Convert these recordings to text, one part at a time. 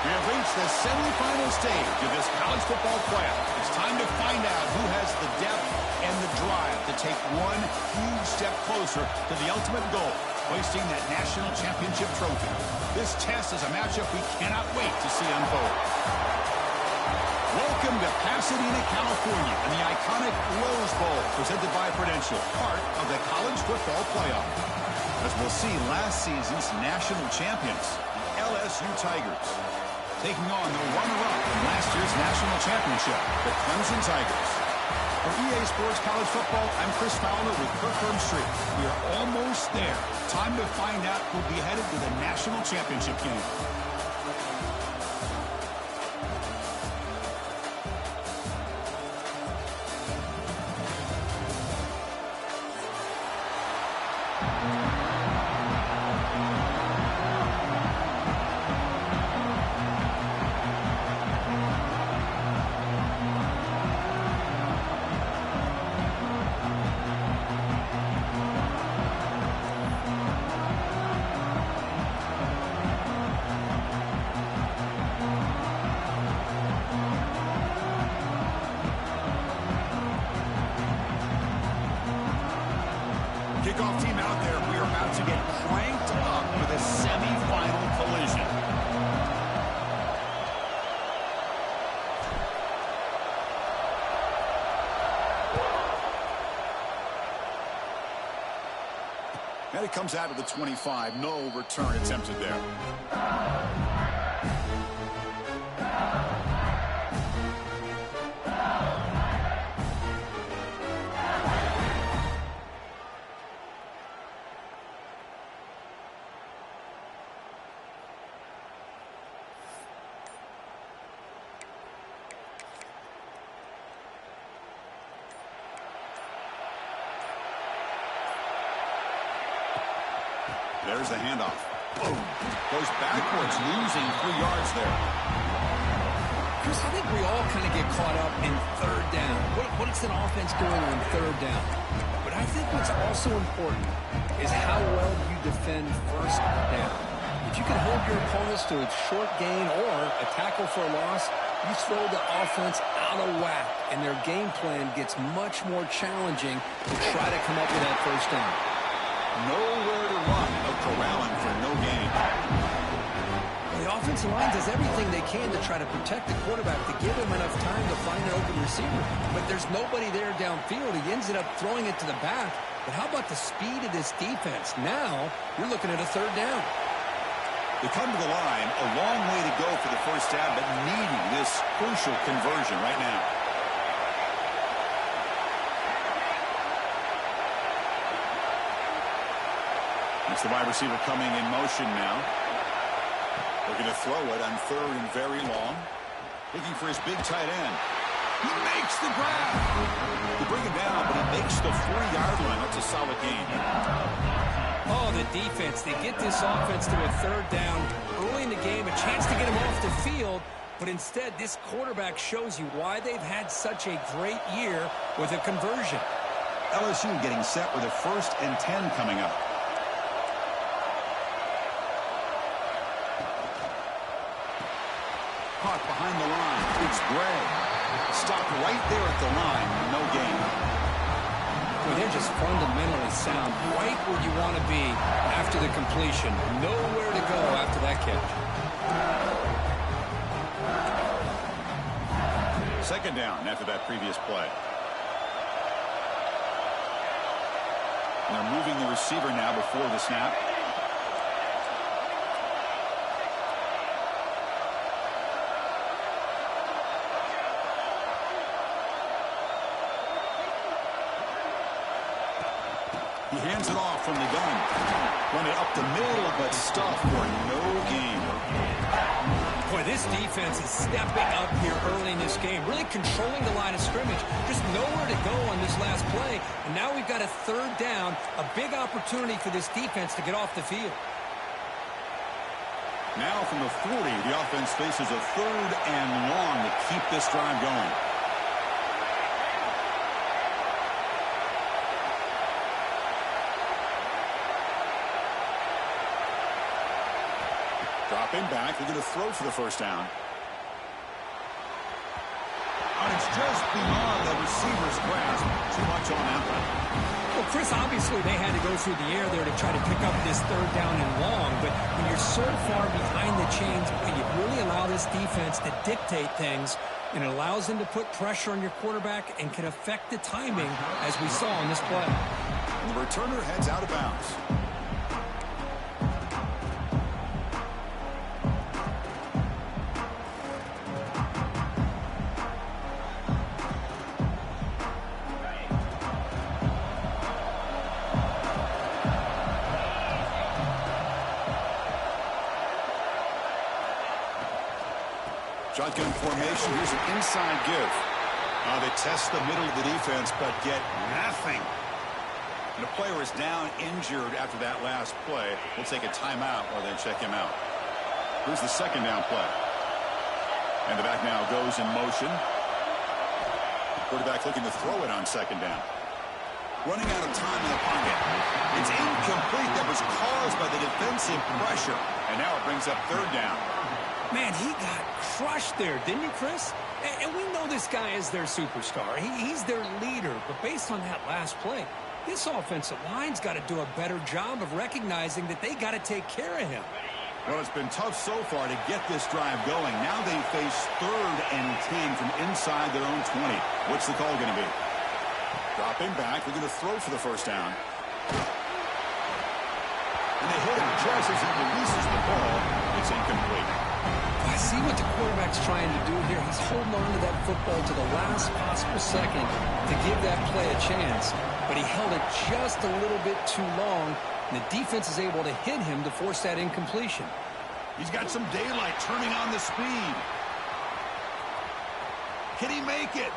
We have reached the semifinal stage of this college football playoff. It's time to find out who has the depth and the drive to take one huge step closer to the ultimate goal, hoisting that national championship trophy. This test is a matchup we cannot wait to see unfold. Welcome to Pasadena, California, and the iconic Rose Bowl, presented by Prudential, part of the college football playoff. As we'll see, last season's national champions, the LSU Tigers, taking on the runner-up in last year's national championship, the Clemson Tigers. For EA Sports College Football, I'm Chris Fowler with Kirk Street. We are almost there. Time to find out who'll be headed to the national championship game. Kickoff team out there. We are about to get cranked up for the semifinal collision. And it comes out of the 25. No return attempted there. There's the handoff. Boom. Goes backwards, losing 3 yards there. Chris, I think we all kind of get caught up in third down. What's an offense doing on third down? But I think what's also important is how well you defend first down. If you can hold your opponents to a short gain or a tackle for a loss, you throw the offense out of whack, and their game plan gets much more challenging to try to come up with that first down. Nowhere to run, no corralling for no gain. The offensive line does everything they can to try to protect the quarterback, to give him enough time to find an open receiver. But there's nobody there downfield. He ends up throwing it to the back. But how about the speed of this defense? Now you're looking at a third down. They come to the line, a long way to go for the first down, but needing this crucial conversion right now. It's the wide receiver coming in motion now. They're going to throw it on third and very long. Looking for his big tight end. He makes the grab. They bring him down, but he makes the 4-yard line. That's a solid gain. Oh, the defense. They get this offense to a third down early in the game, a chance to get him off the field. But instead, this quarterback shows you why they've had such a great year with a conversion. LSU getting set with a 1st and 10 coming up. Caught behind the line. It's Gray. Stopped right there at the line. No gain. Well, they're just fundamentally sound, right where you want to be after the completion. Nowhere to go after that catch. 2nd down after that previous play. And they're moving the receiver now before the snap. He hands it off from the gun. Run it up the middle, but stuffed for no gain. Boy, this defense is stepping up here early in this game, really controlling the line of scrimmage. Just nowhere to go on this last play. And now we've got a third down, a big opportunity for this defense to get off the field. Now from the 40, the offense faces a third and long to keep this drive going. Dropping back, they're going to throw for the first down. And it's just beyond the receiver's grasp. Too much on that one. Well, Chris, obviously they had to go through the air there to try to pick up this third down and long, but when you're so far behind the chains, you really allow this defense to dictate things, and it allows them to put pressure on your quarterback and can affect the timing, as we saw in this play. And the returner heads out of bounds. Shotgun formation. Here's an inside give. They test the middle of the defense, but get nothing. And the player is down injured after that last play. We'll take a timeout or then check him out. Here's the second down play. And the back now goes in motion. Quarterback looking to throw it on second down. Running out of time in the pocket. It's incomplete. That was caused by the defensive pressure. And now it brings up third down. Man, he got crushed there, didn't he, Chris? And we know this guy is their superstar. He's their leader. But based on that last play, this offensive line's got to do a better job of recognizing that they got to take care of him. Well, it's been tough so far to get this drive going. Now they face third and 10 from inside their own 20. What's the call going to be? Dropping back. They're going to throw for the first down. And they hit him just as he releases the ball. It's incomplete. I see what the quarterback's trying to do here. He's holding on to that football to the last possible second to give that play a chance. But he held it just a little bit too long. And the defense is able to hit him to force that incompletion. He's got some daylight turning on the speed. Can he make it?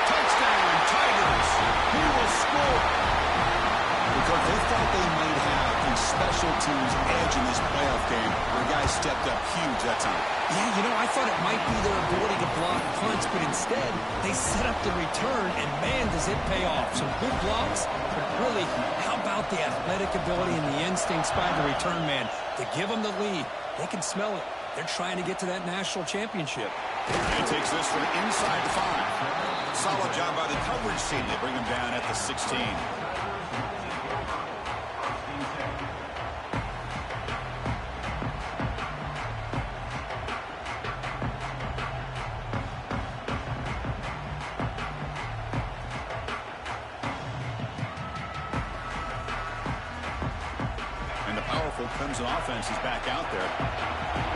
Touchdown, Tigers. He will score. Because they thought they might have a special teams edge in this playoff game. The guys stepped up huge that time. Yeah, you know, I thought it might be their ability to block punts, but instead they set up the return, and man, does it pay off. Some good blocks, but really, how about the athletic ability and the instincts by the return man to give them the lead? They can smell it. They're trying to get to that national championship. And it takes this from inside 5. Solid job by the coverage team. They bring him down at the 16. Clemson offense is back out there.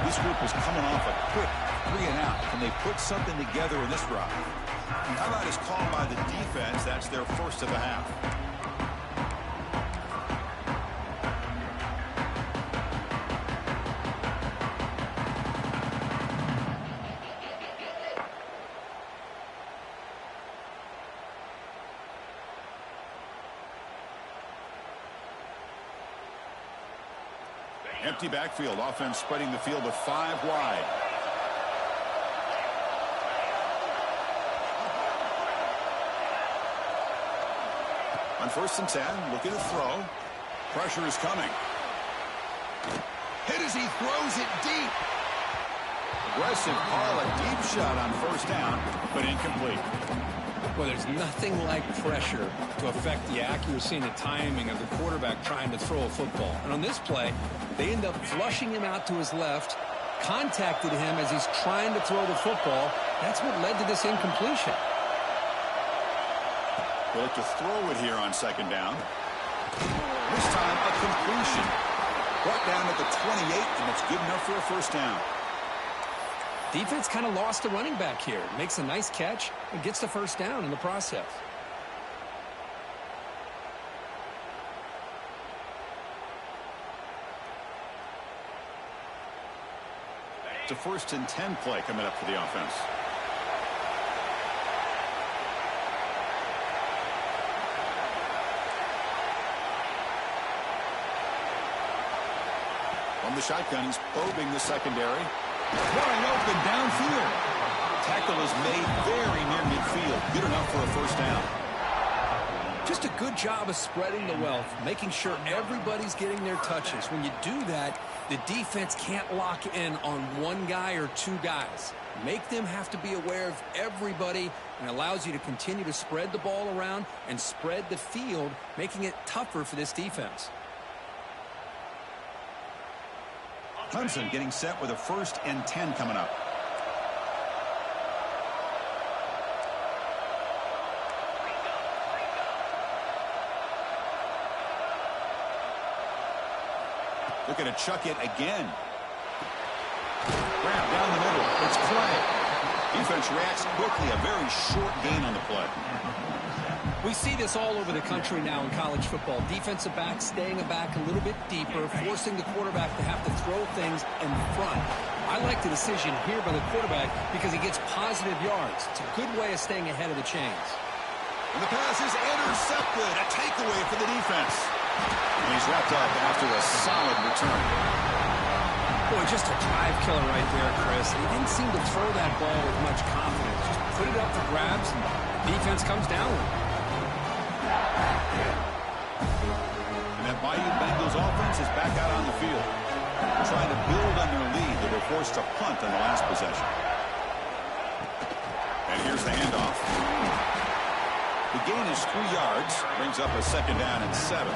This group is coming off a quick 3-and-out. Can they put something together in this drive? How about his call by the defense? That's their first of the half. Empty backfield. Offense spreading the field to 5 wide. On 1st and 10, looking to throw. Pressure is coming. Hit as he throws it deep. Aggressive call, a deep shot on 1st down, but incomplete. Well, there's nothing like pressure to affect the accuracy and the timing of the quarterback trying to throw a football. And on this play, they end up flushing him out to his left, contacted him as he's trying to throw the football. That's what led to this incompletion. They look to throw it here on 2nd down. This time, a completion. Brought down at the 28, and it's good enough for a 1st down. Defense kind of lost the running back here. Makes a nice catch and gets the 1st down in the process. a 1st and 10 play coming up for the offense. From the shotgun, he's probing the secondary. Wide open downfield. Tackle is made very near midfield. Good enough for a 1st down. Just a good job of spreading the wealth, making sure everybody's getting their touches. When you do that, the defense can't lock in on one guy or two guys. Make them have to be aware of everybody, and allows you to continue to spread the ball around and spread the field, making it tougher for this defense. Clemson getting set with a 1st and 10 coming up. Looking to chuck it again. Grab down the middle. It's play. Defense reacts quickly. A very short gain on the play. We see this all over the country now in college football. Defensive backs staying back a little bit deeper, forcing the quarterback to have to throw things in front. I like the decision here by the quarterback because he gets positive yards. It's a good way of staying ahead of the chains. And the pass is intercepted. A takeaway for the defense. And he's wrapped up after a solid return. Boy, just a drive killer right there, Chris. He didn't seem to throw that ball with much confidence. Just put it up for grabs, and defense comes down with it. And that Bayou Bengals offense is back out on the field. Trying to build on their lead. They were forced to punt on the last possession. And here's the handoff. The gain is 3 yards. Brings up a 2nd down and 7.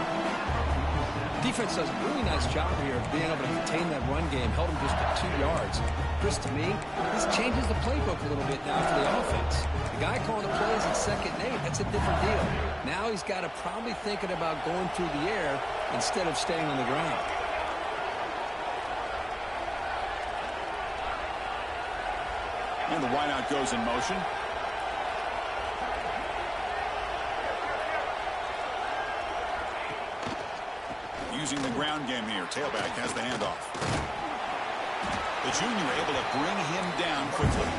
Defense does a really nice job here of being able to contain that run game. Held him just to 2 yards. Chris, to me, this changes the playbook a little bit now for the offense. The guy calling the plays at 2nd and 8, that's a different deal. Now he's got to probably thinking about going through the air instead of staying on the ground. And the wideout goes in motion. Using the ground game here. Tailback has the handoff. The junior able to bring him down quickly.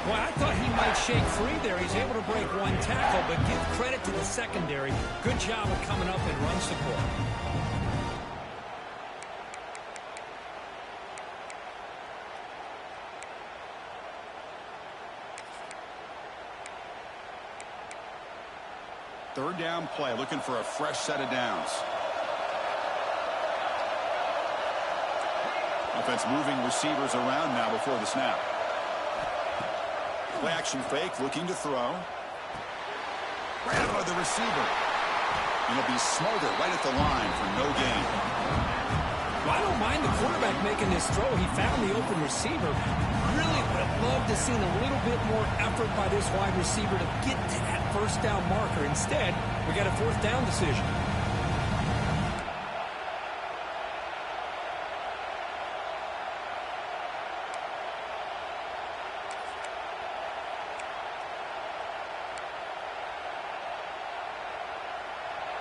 Well, I thought he might shake free there. He's able to break one tackle, but give credit to the secondary. Good job of coming up and run support. Third down play, looking for a fresh set of downs. Offense moving receivers around now before the snap. Play action fake, looking to throw. Grab by the receiver. And he'll be smothered right at the line for no gain. Well, I don't mind the quarterback making this throw. He found the open receiver. Really would have loved to seen a little bit more effort by this wide receiver to get to that 1st down marker. Instead, we got a 4th down decision.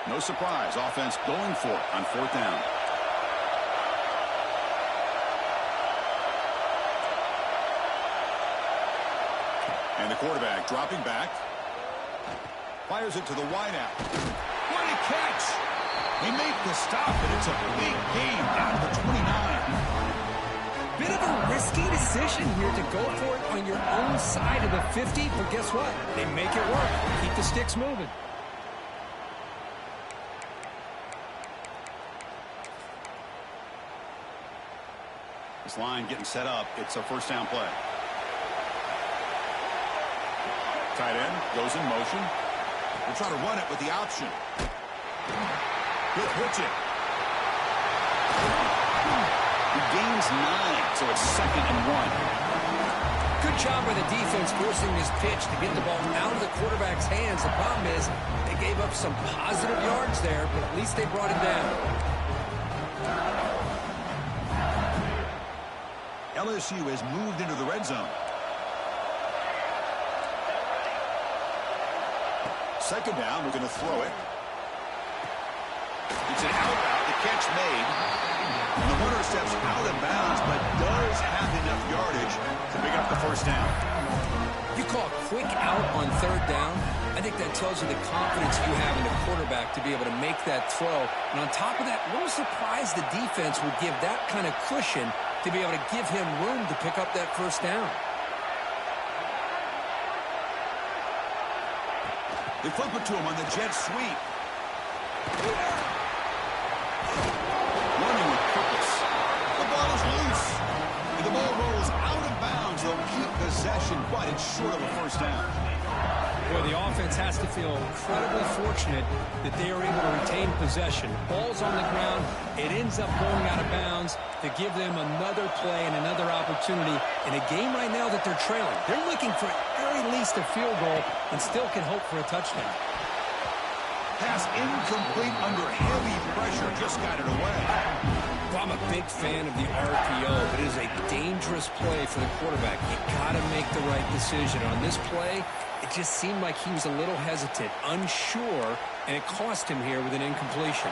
No surprise, offense going for it on 4th down. And the quarterback dropping back. Fires it to the wideout. What a catch! They make the stop, and it's a big gain down to the 29. Bit of a risky decision here to go for it on your own side of the 50, but guess what? They make it work. Keep the sticks moving. This line getting set up. It's a 1st down play. Tight end goes in motion. We'll try to run it with the option. He'll pitch it. He gains 9, so it's 2nd and 1. Good job by the defense forcing this pitch to get the ball out of the quarterback's hands. The problem is they gave up some positive yards there, but at least they brought it down. LSU has moved into the red zone. 2nd down, we're going to throw it. It's an out route that Catch made. And the runner steps out of bounds, but does have enough yardage to pick up the first down. You call a quick out on third down. I think that tells you the confidence you have in the quarterback to be able to make that throw. And on top of that, a little surprised the defense would give that kind of cushion to be able to give him room to pick up that first down. They flip it to him on the jet sweep. Running with purpose. The ball is loose. And the ball rolls out of bounds. They'll keep possession, but it's short of a first down. Boy, the offense has to feel incredibly fortunate that they are able to retain possession. Ball's on the ground. It ends up going out of bounds to give them another play and another opportunity in a game right now that they're trailing. They're looking for at very least a field goal and still can hope for a touchdown. Pass incomplete under heavy pressure. Just got it away. Well, I'm a big fan of the RPO, but it is a dangerous play for the quarterback. You got to make the right decision. On this play, it just seemed like he was a little hesitant, unsure, and it cost him here with an incompletion.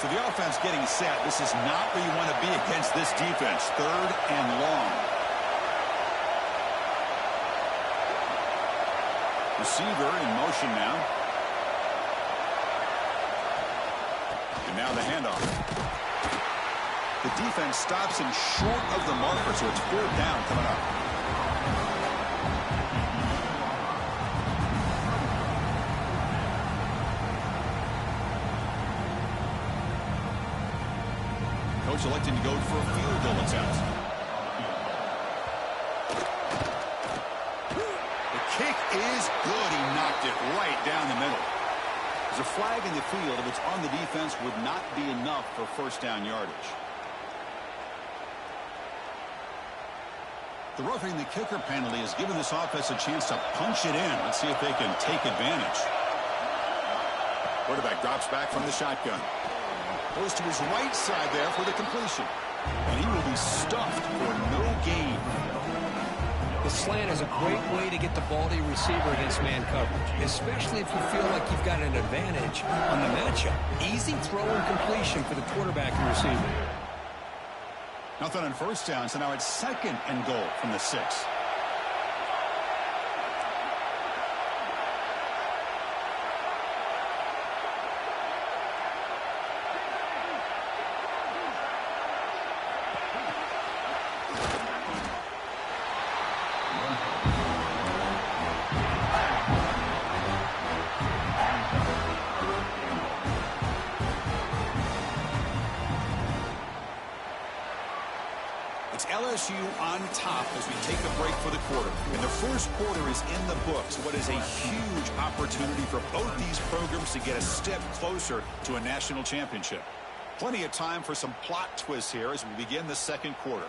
So the offense getting set. This is not where you want to be against this defense. Third and long. Receiver in motion now. And now the handoff. The defense stops him short of the marker, so it's fourth down coming up. Coach electing to go for a field goal attempt. The kick is good. He knocked it right down the middle. There's a flag in the field. If it's on the defense, would not be enough for first down yardage. The roughing the kicker penalty has given this offense a chance to punch it in. Let's see if they can take advantage. Quarterback drops back from the shotgun. Goes to his right side there for the completion. And he will be stuffed for no gain. The slant is a great way to get the ball to your receiver against man coverage, especially if you feel like you've got an advantage on the matchup. Easy throw and completion for the quarterback and receiver. Nothing on first down, so now it's second and goal from the 6. LSU on top as we take a break for the quarter. And the first quarter is in the books. What is a huge opportunity for both these programs to get a step closer to a national championship. Plenty of time for some plot twists here as we begin the second quarter.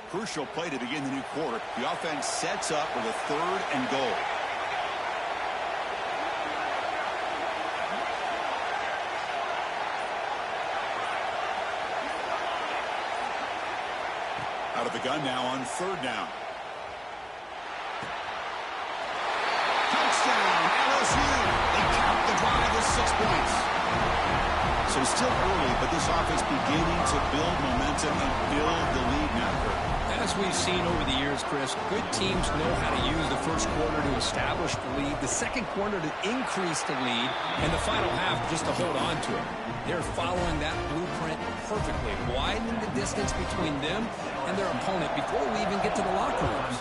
Crucial play to begin the new quarter. The offense sets up with a third and goal. Out of the gun now on third down. Touchdown, LSU. They count the drive with 6 points. So still early, but this offense beginning to build momentum and build the lead now. As we've seen over the years, Chris, good teams know how to use the first quarter to establish the lead, the second quarter to increase the lead, and the final half just to hold on to it. They're following that blueprint perfectly, widening the distance between them and their opponent before we even get to the locker rooms.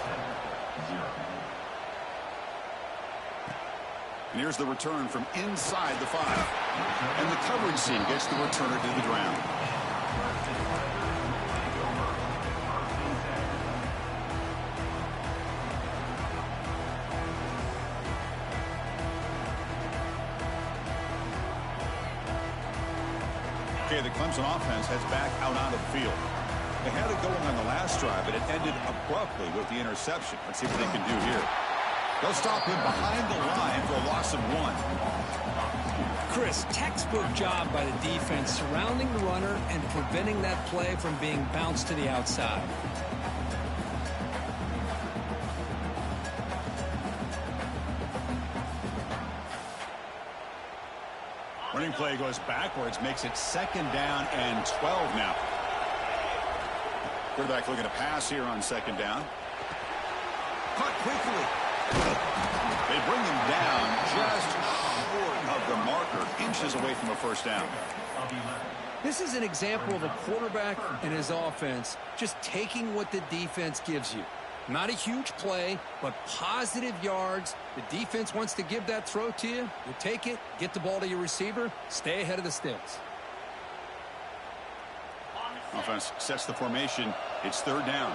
And here's the return from inside the 5. And the coverage team gets the returner to the ground. Okay, the Clemson offense heads back out onto the field. They had it going on the last drive, but it ended abruptly with the interception. Let's see what they can do here. They'll stop him behind the line for a loss of 1. Chris, textbook job by the defense surrounding the runner and preventing that play from being bounced to the outside. Running play goes backwards, makes it 2nd down and 12 now. Quarterback looking to pass here on 2nd down. Caught quickly. They bring him down just short of the marker, inches away from a 1st down. This is an example of a quarterback and his offense just taking what the defense gives you. Not a huge play, but positive yards. The defense wants to give that throw to you. You take it, get the ball to your receiver, stay ahead of the sticks. Offense sets the formation. It's 3rd down.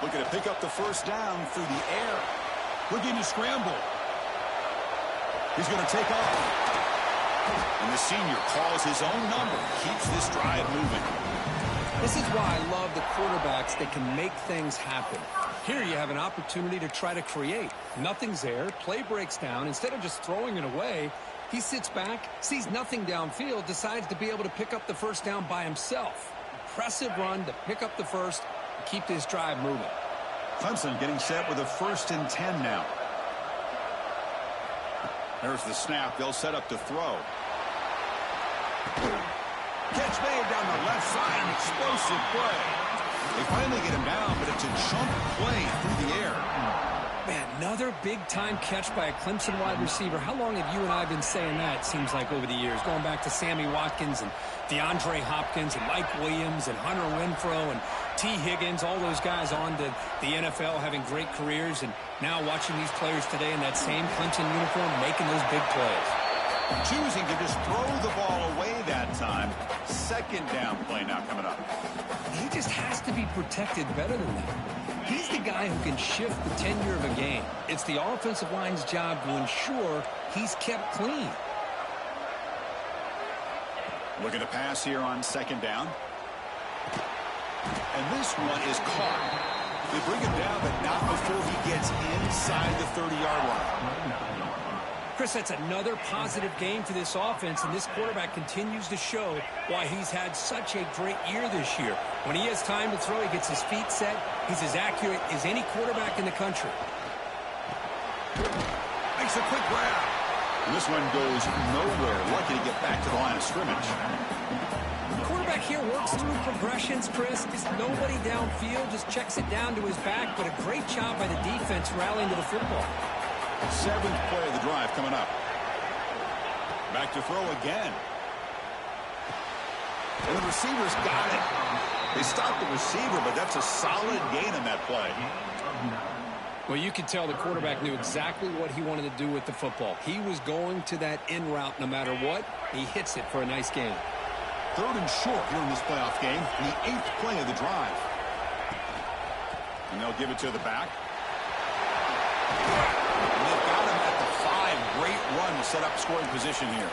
Looking to pick up the 1st down through the air. Looking to scramble. He's going to take off. And the senior calls his own number. Keeps this drive moving. This is why I love the quarterbacks that can make things happen. Here you have an opportunity to try to create. Nothing's there. Play breaks down. Instead of just throwing it away, he sits back, sees nothing downfield, decides to be able to pick up the 1st down by himself. Impressive run to pick up the 1st and keep this drive moving. Clemson getting set with a 1st and 10 now. There's the snap. They'll set up to throw. Catch made down the left side. Explosive play. They finally get him down, but it's a chunk play through the air. Man, another big-time catch by a Clemson wide receiver. How long have you and I been saying that, it seems like, over the years? Going back to Sammy Watkins and DeAndre Hopkins and Mike Williams and Hunter Renfrow and T. Higgins, all those guys on to the NFL having great careers, and now watching these players today in that same Clemson uniform making those big plays. Choosing to just throw the ball away that time. 2nd down play now coming up. He just has to be protected better than that. He's the guy who can shift the tenure of a game. It's the offensive line's job to ensure he's kept clean. Looking to pass here on 2nd down. And this one is caught. They bring him down, but not before he gets inside the 30-yard line. Chris, that's another positive game for this offense, and this quarterback continues to show why he's had such a great year this year. When he has time to throw, he gets his feet set. He's as accurate as any quarterback in the country. Makes a quick grab. And this one goes nowhere. Lucky to get back to the line of scrimmage. The quarterback here works through progressions, Chris. Just nobody downfield, just checks it down to his back, but a great job by the defense rallying to the football. 7th play of the drive coming up. Back to throw again. And the receiver's got it. They stopped the receiver, but that's a solid gain in that play. Well, you can tell the quarterback knew exactly what he wanted to do with the football. He was going to that in route no matter what. He hits it for a nice gain. 3rd and short here in this playoff game. The 8th play of the drive. And they'll give it to the back. Great run to set up scoring position here.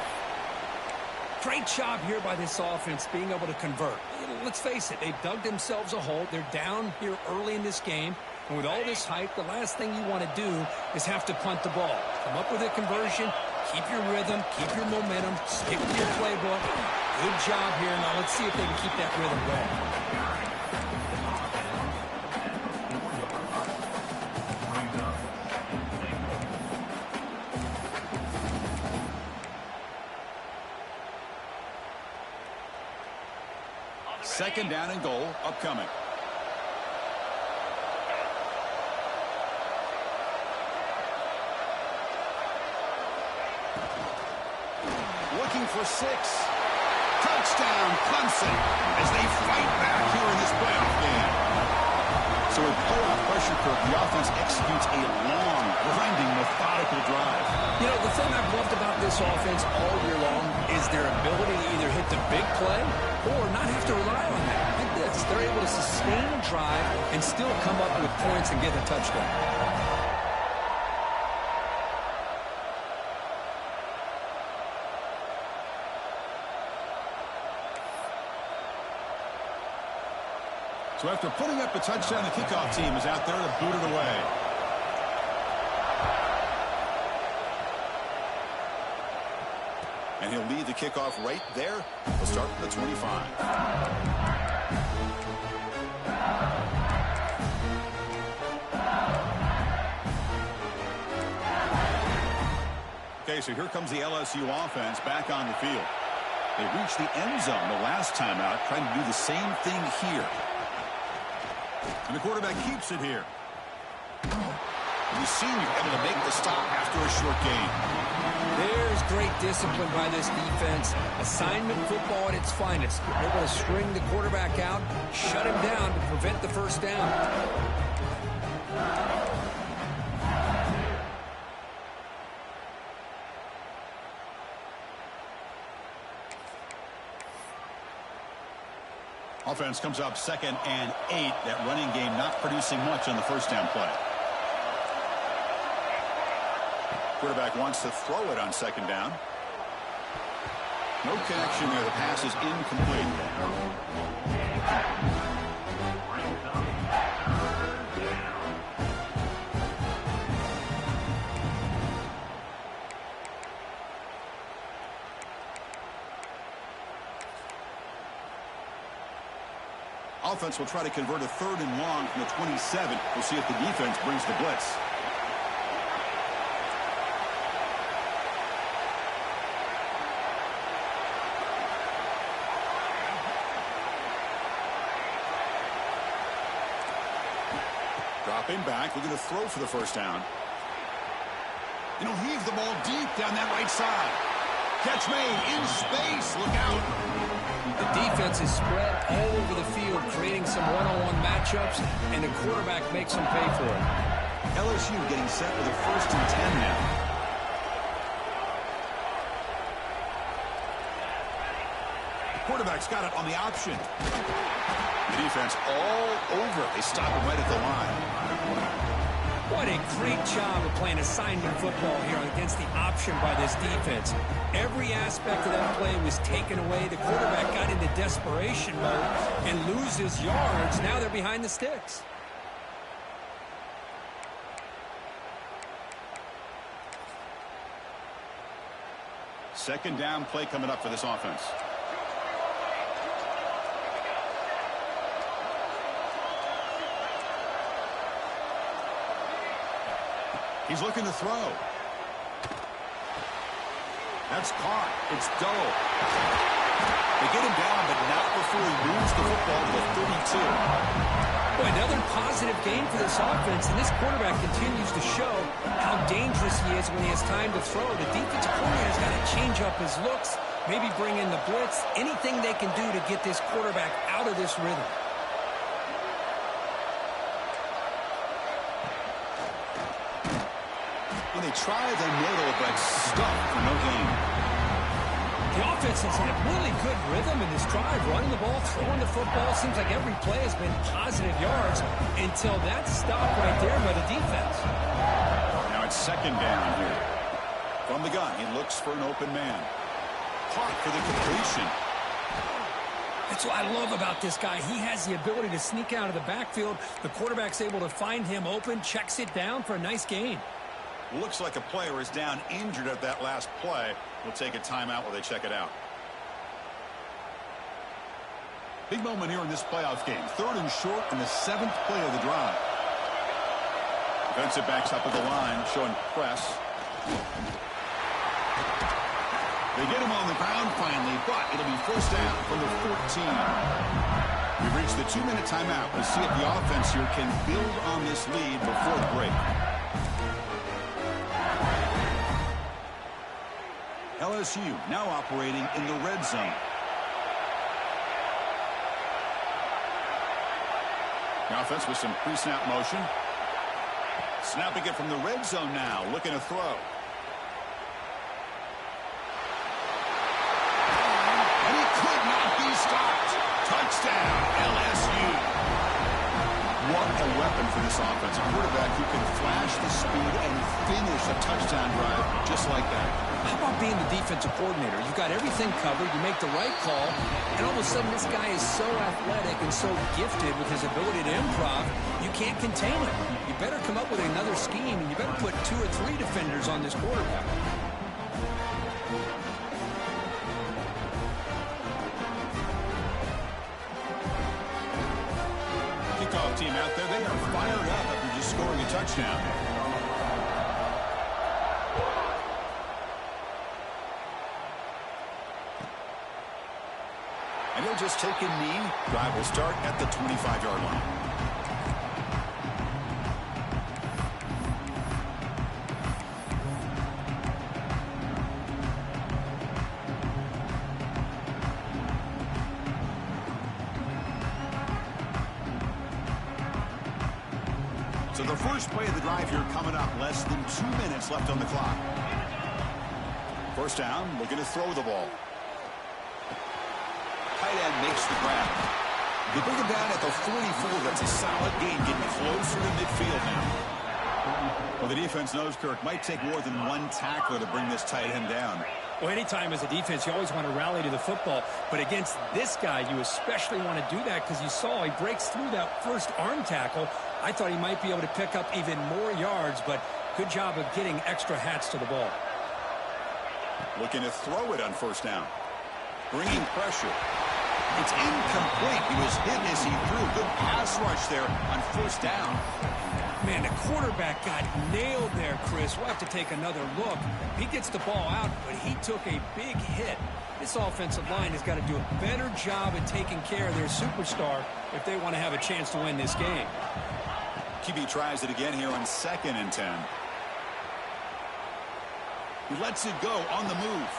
Great job here by this offense being able to convert. Let's face it, they've dug themselves a hole. They're down here early in this game. And with all this hype, the last thing you want to do is have to punt the ball. Come up with a conversion, keep your rhythm, keep your momentum, stick to your playbook. Good job here. Now let's see if they can keep that rhythm going. Second down and goal upcoming. Looking for 6. Touchdown, Clemson, as they fight back here in this playoff game. So with playoff pressure curve, the offense executes a long, grinding, methodical drive. You know, the thing I've loved about this offense all year long is their ability to either hit the big play or not have to rely on that. Like this, they're able to sustain a drive and still come up with points and get a touchdown. So after putting up a touchdown, the kickoff team is out there to boot it away. And he'll lead the kickoff right there. We'll start at the 25. Okay, so here comes the LSU offense back on the field. They reached the end zone the last time out, trying to do the same thing here. And the quarterback keeps it here. And the senior able to make the stop after a short gain. There's great discipline by this defense. Assignment football at its finest. They're able to string the quarterback out, shut him down to prevent the first down. Offense comes up 2nd and 8. That running game not producing much on the first down play. Quarterback wants to throw it on 2nd down. No connection there. The pass is incomplete. Offense will try to convert a 3rd and long from the 27. We'll see if the defense brings the blitz. Dropping back, looking to throw for the first down. And he'll heave the ball deep down that right side. Catch made in space. Look out. The defense is spread all over the field, creating some one-on-one matchups, and the quarterback makes them pay for it. LSU getting set with a 1st and 10 now. Quarterback's got it on the option. The defense all over it. They stop him right at the line. What a great job of playing assignment football here against the option by this defense. Every aspect of that play was taken away. The quarterback got into desperation mode and loses yards. Now they're behind the sticks. Second down play coming up for this offense. He's looking to throw. That's caught. It's Doe. They get him down, but not before he moves the football to the 32. Boy, another positive game for this offense, and this quarterback continues to show how dangerous he is when he has time to throw. The defensive coordinator's got to change up his looks, maybe bring in the blitz, anything they can do to get this quarterback out of this rhythm. When they try the middle, but stuck for no gain. The offense has had really good rhythm in this drive, running the ball, throwing the football. Seems like every play has been positive yards until that stop right there by the defense. Now it's 2nd down here. From the gun, he looks for an open man. Caught for the completion. That's what I love about this guy. He has the ability to sneak out of the backfield. The quarterback's able to find him open, checks it down for a nice gain. Looks like a player is down injured at that last play. We'll take a timeout while they check it out. Big moment here in this playoff game. 3rd and short in the 7th play of the drive. Defensive backs up at the line, showing press. They get him on the ground finally, but it'll be first down from the 14. We've reached the 2-minute timeout. We'll see if the offense here can build on this lead before the break. LSU now operating in the red zone. The offense with some pre-snap motion. Snapping it from the red zone now, looking to throw. And he could not be stopped. Touchdown, LSU. What a weapon for this offense. A quarterback who can flash the speed and finish a touchdown drive just like that. How about being the defensive coordinator? You've got everything covered. You make the right call, and all of a sudden this guy is so athletic and so gifted with his ability to improv, you can't contain him. You better come up with another scheme, and you better put 2 or 3 defenders on this quarterback. Kickoff team out there, they are fired up after just scoring a touchdown. they'll just take a knee. Drive will start at the 25-yard line. So the first play of the drive here coming up. Less than 2 minutes left on the clock. First down, looking to throw the ball. Tight end makes the grab. They bring him down at the 44. That's a solid gain, getting closer to midfield now. Well, the defense knows, Kirk, might take more than one tackler to bring this tight end down. Well, anytime as a defense, you always want to rally to the football. But against this guy, you especially want to do that because you saw he breaks through that first arm tackle. I thought he might be able to pick up even more yards, but good job of getting extra hats to the ball. Looking to throw it on first down. Bringing pressure. It's incomplete. He was hit as he threw. Good pass rush there on first down. Man, the quarterback got nailed there, Chris. We'll have to take another look. He gets the ball out, but he took a big hit. This offensive line has got to do a better job at taking care of their superstar if they want to have a chance to win this game. QB tries it again here on 2nd and 10. He lets it go on the move.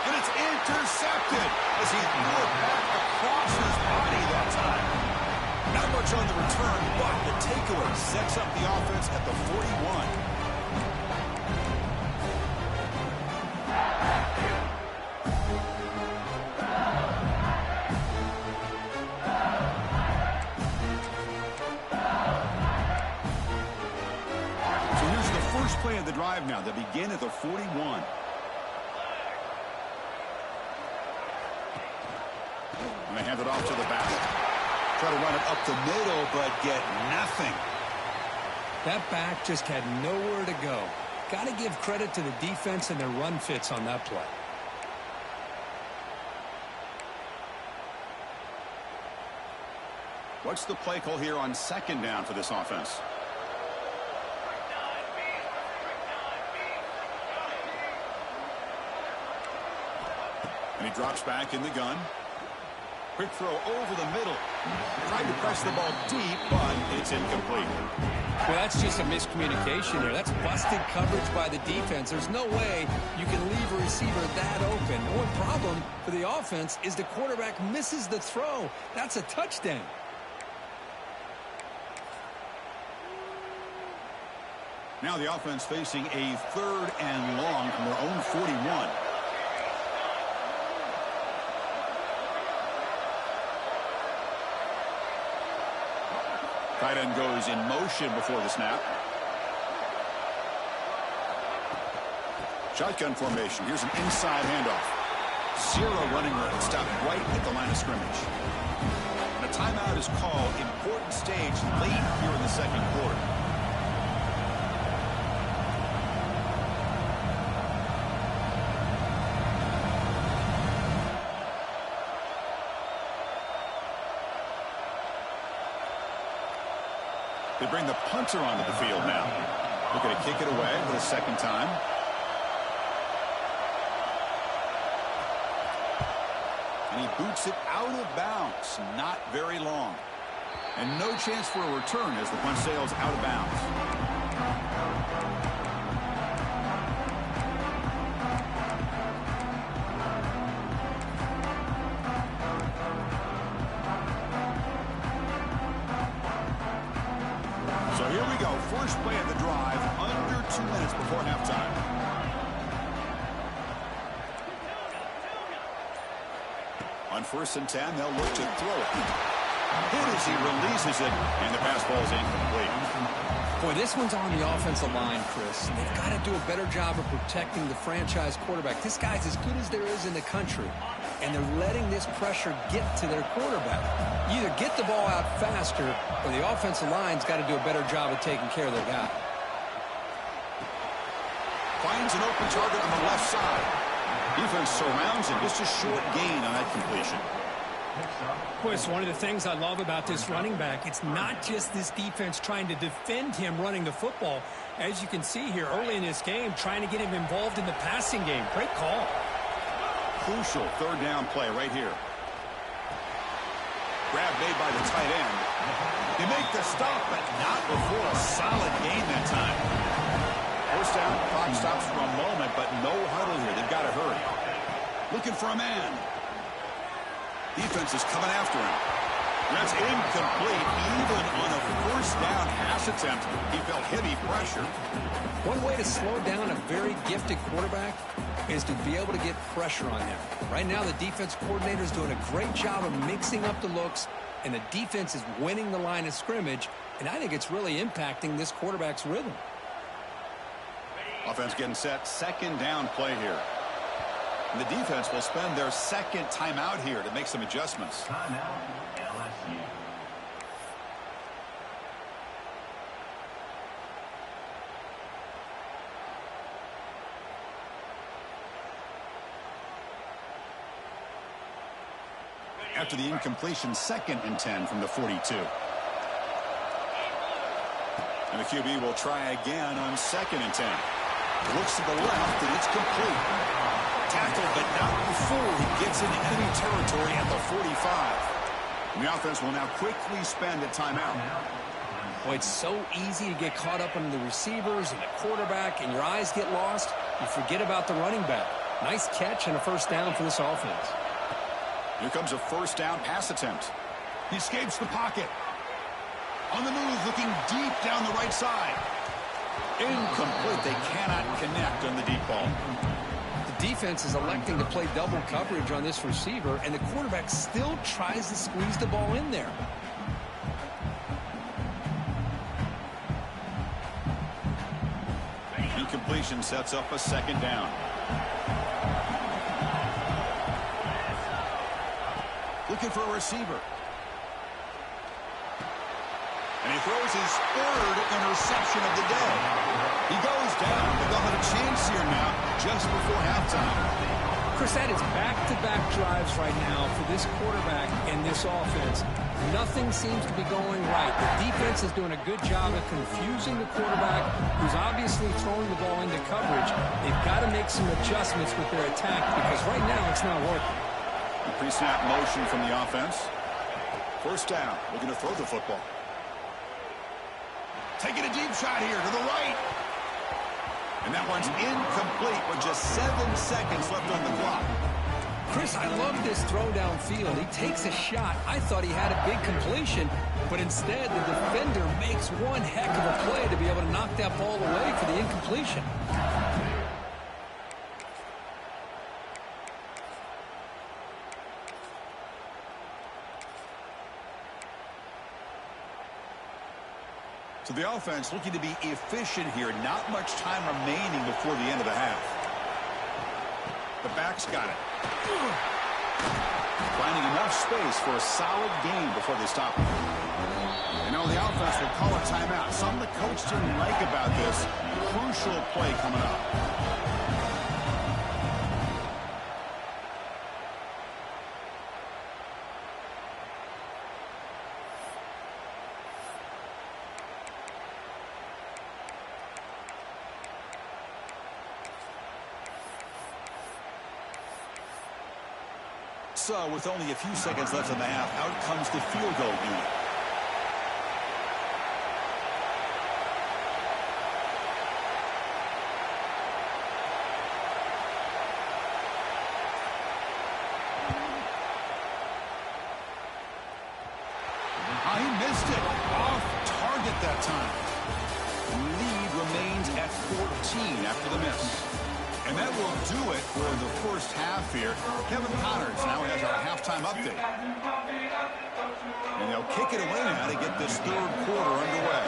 And it's intercepted as he threw it back across his body that time. Not much on the return, but the takeaway sets up the offense at the 41. So here's the first play of the drive now. They begin at the 41. And they hand it off to the back. Try to run it up the middle, but get nothing. That back just had nowhere to go. Got to give credit to the defense and their run fits on that play. What's the play call here on 2nd down for this offense? And he drops back in the gun. Quick throw over the middle. Tried to press the ball deep, but it's incomplete. Well, that's just a miscommunication here. That's busted coverage by the defense. There's no way you can leave a receiver that open. The one problem for the offense is the quarterback misses the throw. That's a touchdown. Now the offense facing a 3rd and long from their own 41. Tight end goes in motion before the snap. Shotgun formation. Here's an inside handoff. Zero running room. Stopped right at the line of scrimmage. And a timeout is called. Important stage late here in the 2nd quarter. They bring the punter onto the field now. Looking to kick it away for the 2nd time. And he boots it out of bounds. Not very long. And no chance for a return as the punt sails out of bounds. So here we go. First play of the drive. Under 2 minutes before halftime. On 1st and 10, they'll look to throw it. Hit as he releases it, and the pass ball is incomplete. Boy, this one's on the offensive line, Chris. They've got to do a better job of protecting the franchise quarterback. This guy's as good as there is in the country, and they're letting this pressure get to their quarterback. You either get the ball out faster, or the offensive line's got to do a better job of taking care of their guy. Finds an open target on the left side. Defense surrounds him. Just a short gain on that completion. Boy, it's one of the things I love about this running back. It's not just this defense trying to defend him running the football. As you can see here early in this game, trying to get him involved in the passing game. Great call. Crucial 3rd down play right here. Grab made by the tight end. They make the stop, but not before a solid gain that time. First down, clock stops for a moment, but no huddle here. They've got to hurry. Looking for a man. Defense is coming after him. That's incomplete, even on a first down pass attempt. He felt heavy pressure. One way to slow down a very gifted quarterback is to be able to get pressure on him. Right now, the defense coordinator is doing a great job of mixing up the looks, and the defense is winning the line of scrimmage, and I think it's really impacting this quarterback's rhythm. Offense getting set, second down play here. And the defense will spend their second timeout here to make some adjustments. Timeout, LSU. After the incompletion, 2nd and 10 from the 42. And the QB will try again on 2nd and 10. Looks to the left, and it's complete. Tackled, but not before he gets into enemy territory at the 45. And the offense will now quickly spend a timeout. Boy, it's so easy to get caught up in the receivers and the quarterback, and your eyes get lost. You forget about the running back. Nice catch and a first down for this offense. Here comes a first down pass attempt. He escapes the pocket. On the move, looking deep down the right side. Incomplete. They cannot connect on the deep ball. The defense is electing to play double coverage on this receiver, and the quarterback still tries to squeeze the ball in there. Incompletion sets up a second down. Looking for a receiver. And he throws his third interception of the day. He goes down, but they'll have a chance here now just before halftime. Chris, that is back-to-back drives right now for this quarterback and this offense. Nothing seems to be going right. The defense is doing a good job of confusing the quarterback, who's obviously throwing the ball into coverage. They've got to make some adjustments with their attack because right now it's not working. The pre-snap motion from the offense. First down, looking to throw the football. Taking a deep shot here to the right. And that one's incomplete with just 7 seconds left on the clock. Chris, I love this throw downfield. He takes a shot. I thought he had a big completion, but instead the defender makes one heck of a play to be able to knock that ball away for the incompletion. So the offense looking to be efficient here. Not much time remaining before the end of the half. The back's got it. Finding enough space for a solid gain before they stop it. You know, the offense will call a timeout. Something the coach didn't like about this. Crucial play coming up. So, with only a few seconds left in the half, out comes the field goal unit. He missed it. Off target that time. Lead remains at 14 after the miss. And that will do it for the first half here. Kevin Connors now has our halftime update. And they'll kick it away now to get this third quarter underway.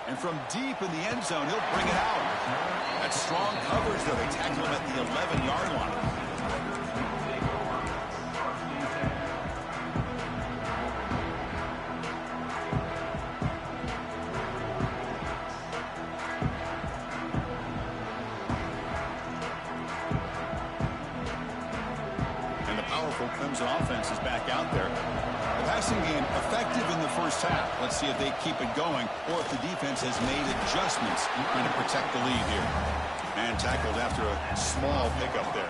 And from deep in the end zone, he'll bring it out. That's strong coverage, though. They tackle him at the 11-yard line. Clemson offense is back out there. Passing game effective in the first half. Let's see if they keep it going or if the defense has made adjustments trying to protect the lead here. And tackled after a small pickup there.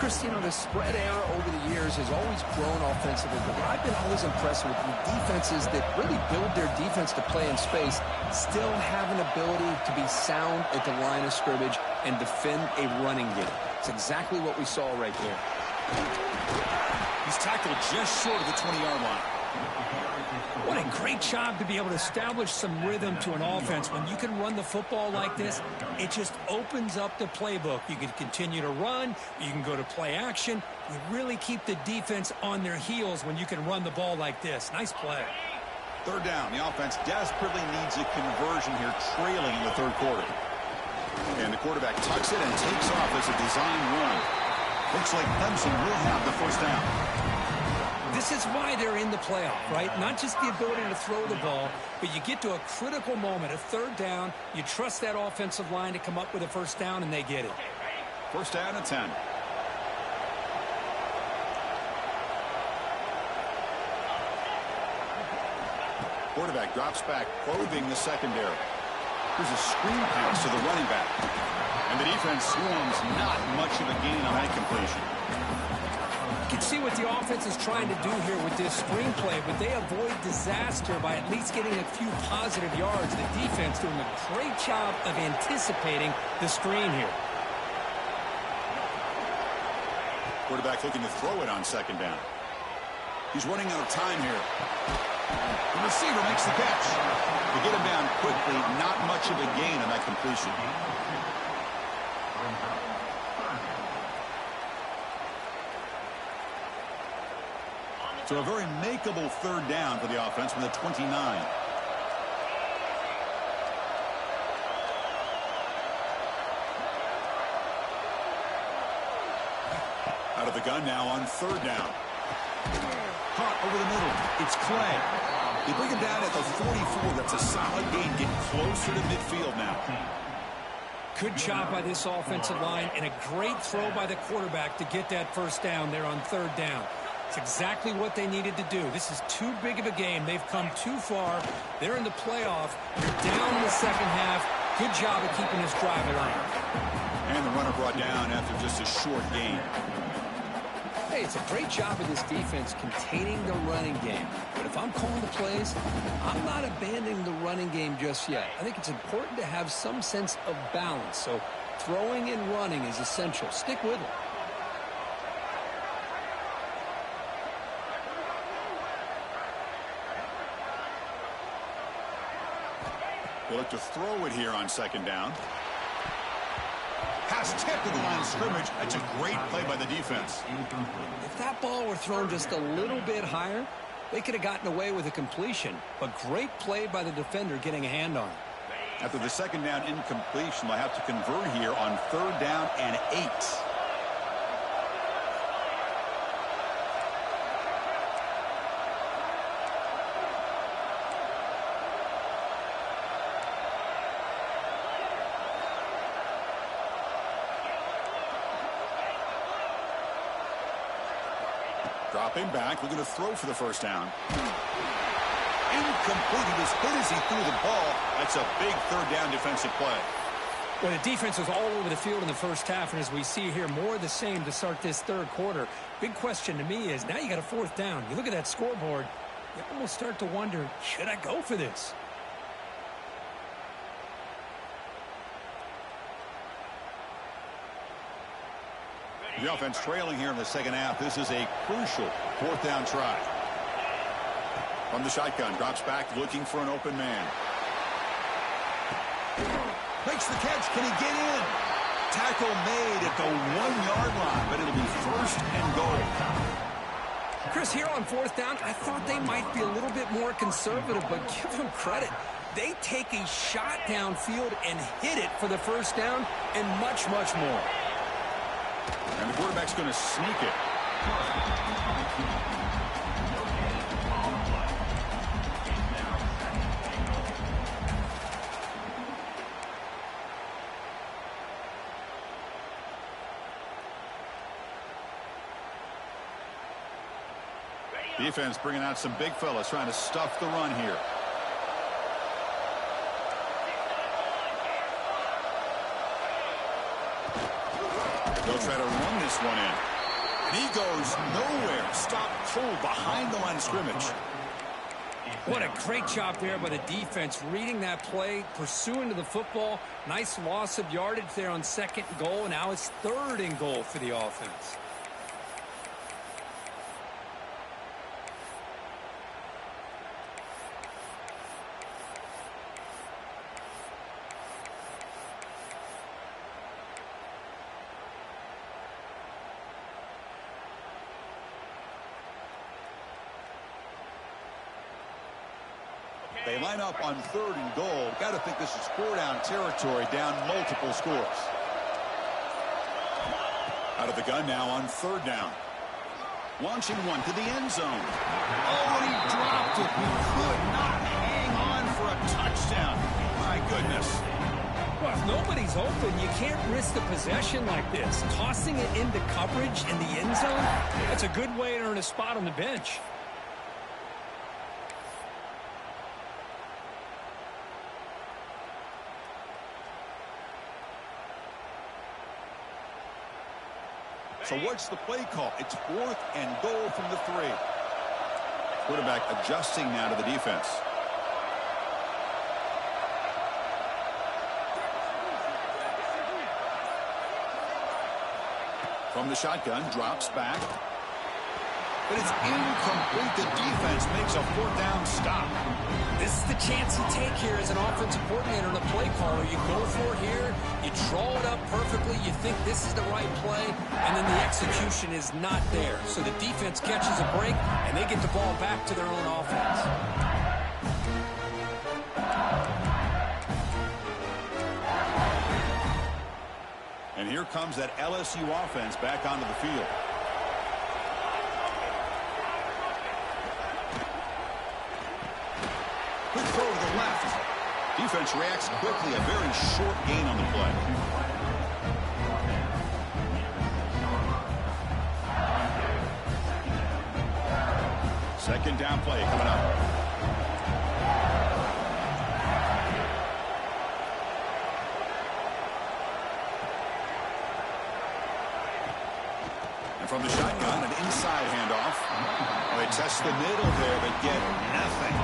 Chris, you know, the spread era over the years has always grown offensively, but what I've been always impressed with the defenses that really build their defense to play in space still have an ability to be sound at the line of scrimmage and defend a running game. It's exactly what we saw right there. He's tackled just short of the 20-yard line. What a great job to be able to establish some rhythm to an offense. When you can run the football like this, it just opens up the playbook. You can continue to run. You can go to play action. You really keep the defense on their heels when you can run the ball like this. Nice play. Third down. The offense desperately needs a conversion here, trailing in the third quarter. And the quarterback tucks it and takes off as a design run. Looks like Clemson will have the first down. This is why they're in the playoff, right? Not just the ability to throw the ball, but you get to a critical moment, a third down. You trust that offensive line to come up with a first down, and they get it. First down and 10. Quarterback drops back, probing the secondary. Here's a screen pass to the running back. And the defense swarms, not much of a gain on that completion. You can see what the offense is trying to do here with this screenplay, but they avoid disaster by at least getting a few positive yards. The defense doing a great job of anticipating the screen here. Quarterback looking to throw it on second down. He's running out of time here. The receiver makes the catch. To get him down quickly, not much of a gain on that completion. So a very makeable third down for the offense from the 29. Out of the gun now on third down. Caught over the middle. It's Clay. They bring him down at the 44. That's a solid gain. Getting closer to midfield now. Good job by this offensive line and a great throw by the quarterback to get that first down there on third down. It's exactly what they needed to do. This is too big of a game. They've come too far. They're in the playoff. They're down in the second half. Good job of keeping this drive alive. And the runner brought down after just a short gain. Hey, it's a great job of this defense containing the running game. But if I'm calling the plays, I'm not abandoning the running game just yet. I think it's important to have some sense of balance. So throwing and running is essential. Stick with it. They look to throw it here on second down. Pass tipped to the line of scrimmage. That's a great play by the defense. If that ball were thrown just a little bit higher, they could have gotten away with a completion. But great play by the defender getting a hand on it. After the second down incompletion, they'll have to convert here on third down and 8. Dropping back, looking to throw for the first down. Incomplete. He was hit as he threw the ball. That's a big third down defensive play. Well, the defense was all over the field in the first half, and as we see here, more of the same to start this third quarter. Big question to me is, now you got a fourth down. You look at that scoreboard, you almost start to wonder, should I go for this? The offense trailing here in the second half. This is a crucial fourth down try. From the shotgun, drops back looking for an open man. Makes the catch. Can he get in? Tackle made at the 1-yard line, but it'll be first and goal. Chris, here on fourth down, I thought they might be a little bit more conservative, but give them credit. They take a shot downfield and hit it for the first down and much, much more. And the quarterback's going to sneak it. Defense bringing out some big fellas trying to stuff the run here. They'll try to run this one in. And he goes nowhere. Stopped cold behind the line of scrimmage. What a great job there by the defense, reading that play, pursuing to the football. Nice loss of yardage there on 2nd and goal. Now it's 3rd and goal for the offense. They line up on 3rd and goal. Got to think this is 4-down territory, down multiple scores. Out of the gun now on 3rd down. Launching one to the end zone. Oh, and he dropped it. He could not hang on for a touchdown. My goodness. Well, if nobody's open, you can't risk the possession like this. Tossing it into coverage in the end zone, that's a good way to earn a spot on the bench. So what's the play call? It's 4th and goal from the 3. Quarterback adjusting now to the defense. From the shotgun, drops back. But it's incomplete. The defense makes a 4th down stop. This is the chance you take here as an offensive coordinator and a play caller. You go for it here, you draw it up perfectly, you think this is the right play, and then the execution is not there. So the defense catches a break, and they get the ball back to their own offense. And here comes that LSU offense back onto the field. Quick throw to the left. Defense reacts quickly. A very short gain on the play. Second down play coming up. And from the shotgun, an inside handoff. Well, they test the middle there, but get nothing.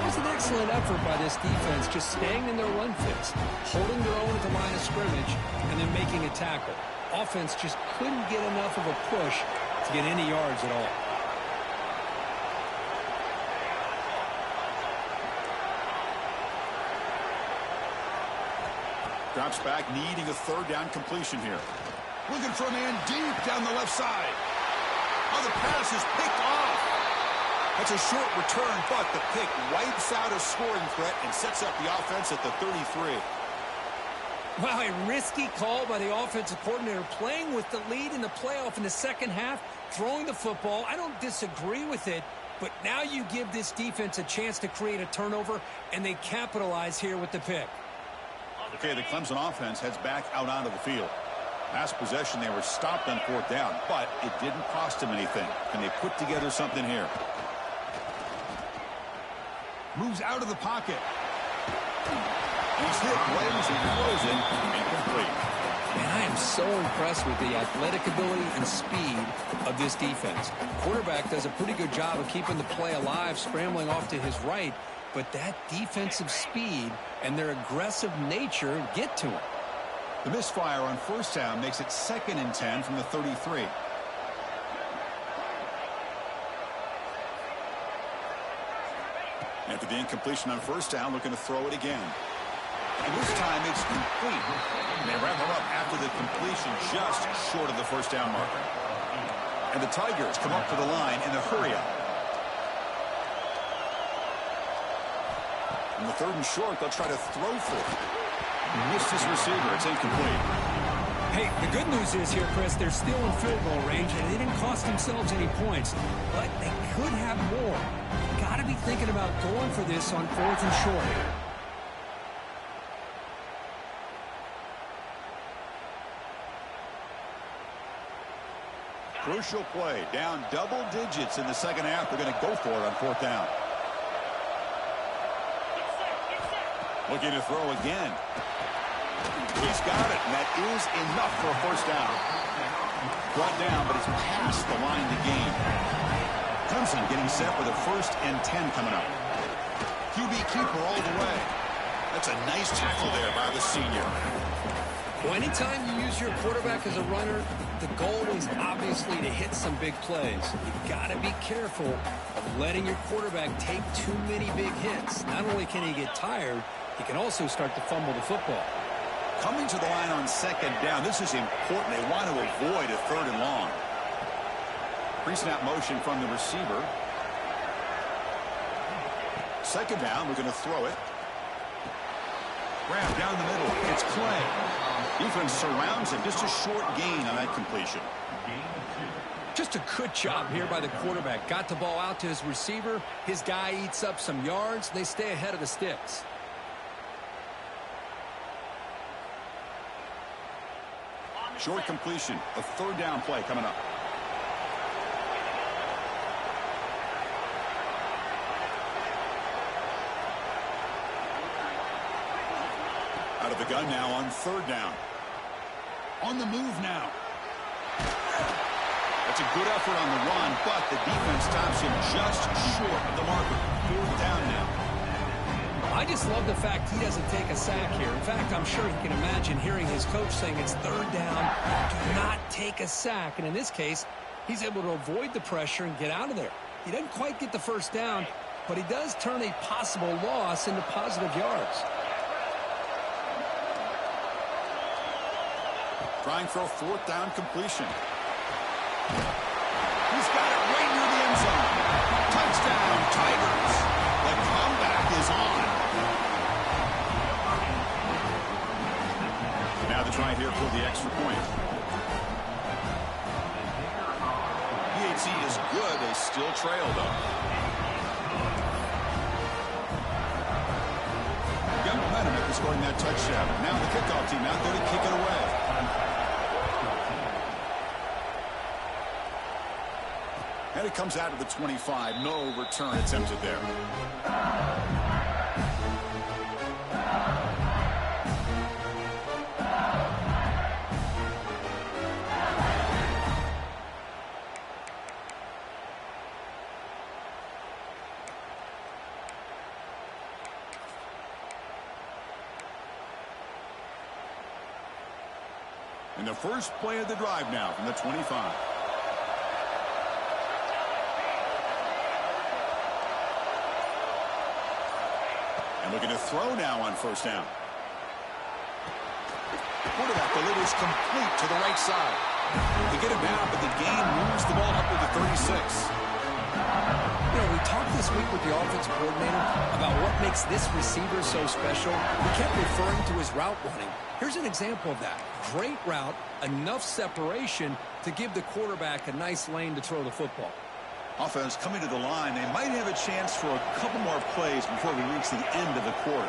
It was an excellent effort by this defense, just staying in their run fits, holding their own at the line of scrimmage, and then making a tackle. Offense just couldn't get enough of a push to get any yards at all. Drops back, needing a 3rd down completion here. Looking for a man deep down the left side. Oh, the pass is picked off. That's a short return, but the pick wipes out a scoring threat and sets up the offense at the 33. Wow, a risky call by the offensive coordinator, playing with the lead in the playoff in the second half, throwing the football. I don't disagree with it, but now you give this defense a chance to create a turnover, and they capitalize here with the pick. Okay, the Clemson offense heads back out onto the field. Last possession, they were stopped on 4th down, but it didn't cost them anything. Can they put together something here? Moves out of the pocket. He's hit right as he throws it. Incomplete. Man, I am so impressed with the athletic ability and speed of this defense. Quarterback does a pretty good job of keeping the play alive, scrambling off to his right, but that defensive speed and their aggressive nature get to him. The misfire on 1st down makes it 2nd and 10 from the 33. After the incompletion on 1st down, looking to throw it again. And this time it's complete. And they wrap him up after the completion just short of the 1st down marker. And the Tigers come up to the line in a hurry-up. On the 3rd and short, they'll try to throw for it. Missed his receiver. It's incomplete. Hey, the good news is here, Chris, they're still in field goal range, and they didn't cost themselves any points, but they could have more. Got to be thinking about going for this on 4th and short. Crucial play. Down double digits in the second half. They're going to go for it on fourth down. Looking to throw again. He's got it, and that is enough for a first down. Brought down, but it's past the line to gain. Clemson getting set with a 1st and 10 coming up. QB keeper all the way. That's a nice tackle there by the senior. Well, anytime you use your quarterback as a runner, the goal is obviously to hit some big plays. You've got to be careful of letting your quarterback take too many big hits. Not only can he get tired, he can also start to fumble the football. Coming to the line on second down, this is important. They want to avoid a 3rd and long. Pre-snap motion from the receiver. Second down, we're going to throw it. Grab down the middle. It's Clay. Defense surrounds him. Just a short gain on that completion. Just a good job here by the quarterback. Got the ball out to his receiver. His guy eats up some yards. They stay ahead of the sticks. Short completion. A 3rd down play coming up. Out of the gun now on 3rd down. On the move now. That's a good effort on the run, but the defense stops him just short of the marker. 4th down now. I just love the fact he doesn't take a sack here. In fact, I'm sure he can imagine hearing his coach saying it's 3rd down. Do not take a sack. And in this case, he's able to avoid the pressure and get out of there. He doesn't quite get the 1st down, but he does turn a possible loss into positive yards. Trying for a 4th down completion. He's got it right near the end zone. Touchdown, Tigers. The comeback is on. Now the try here for the extra point. PHC is good. They still trail, though. Got momentum after scoring that touchdown. Now the kickoff team out there to kick it away. And it comes out of the 25. No return attempted there. And the first play of the drive now from the 25. Looking to throw now on 1st down. The quarterback delivers complete to the right side. They get him down, but the game moves the ball up to the 36. You know, we talked this week with the offensive coordinator about what makes this receiver so special. We kept referring to his route running. Here's an example of that. Great route, enough separation to give the quarterback a nice lane to throw the football. Offense coming to the line. They might have a chance for a couple more plays before we reach the end of the quarter.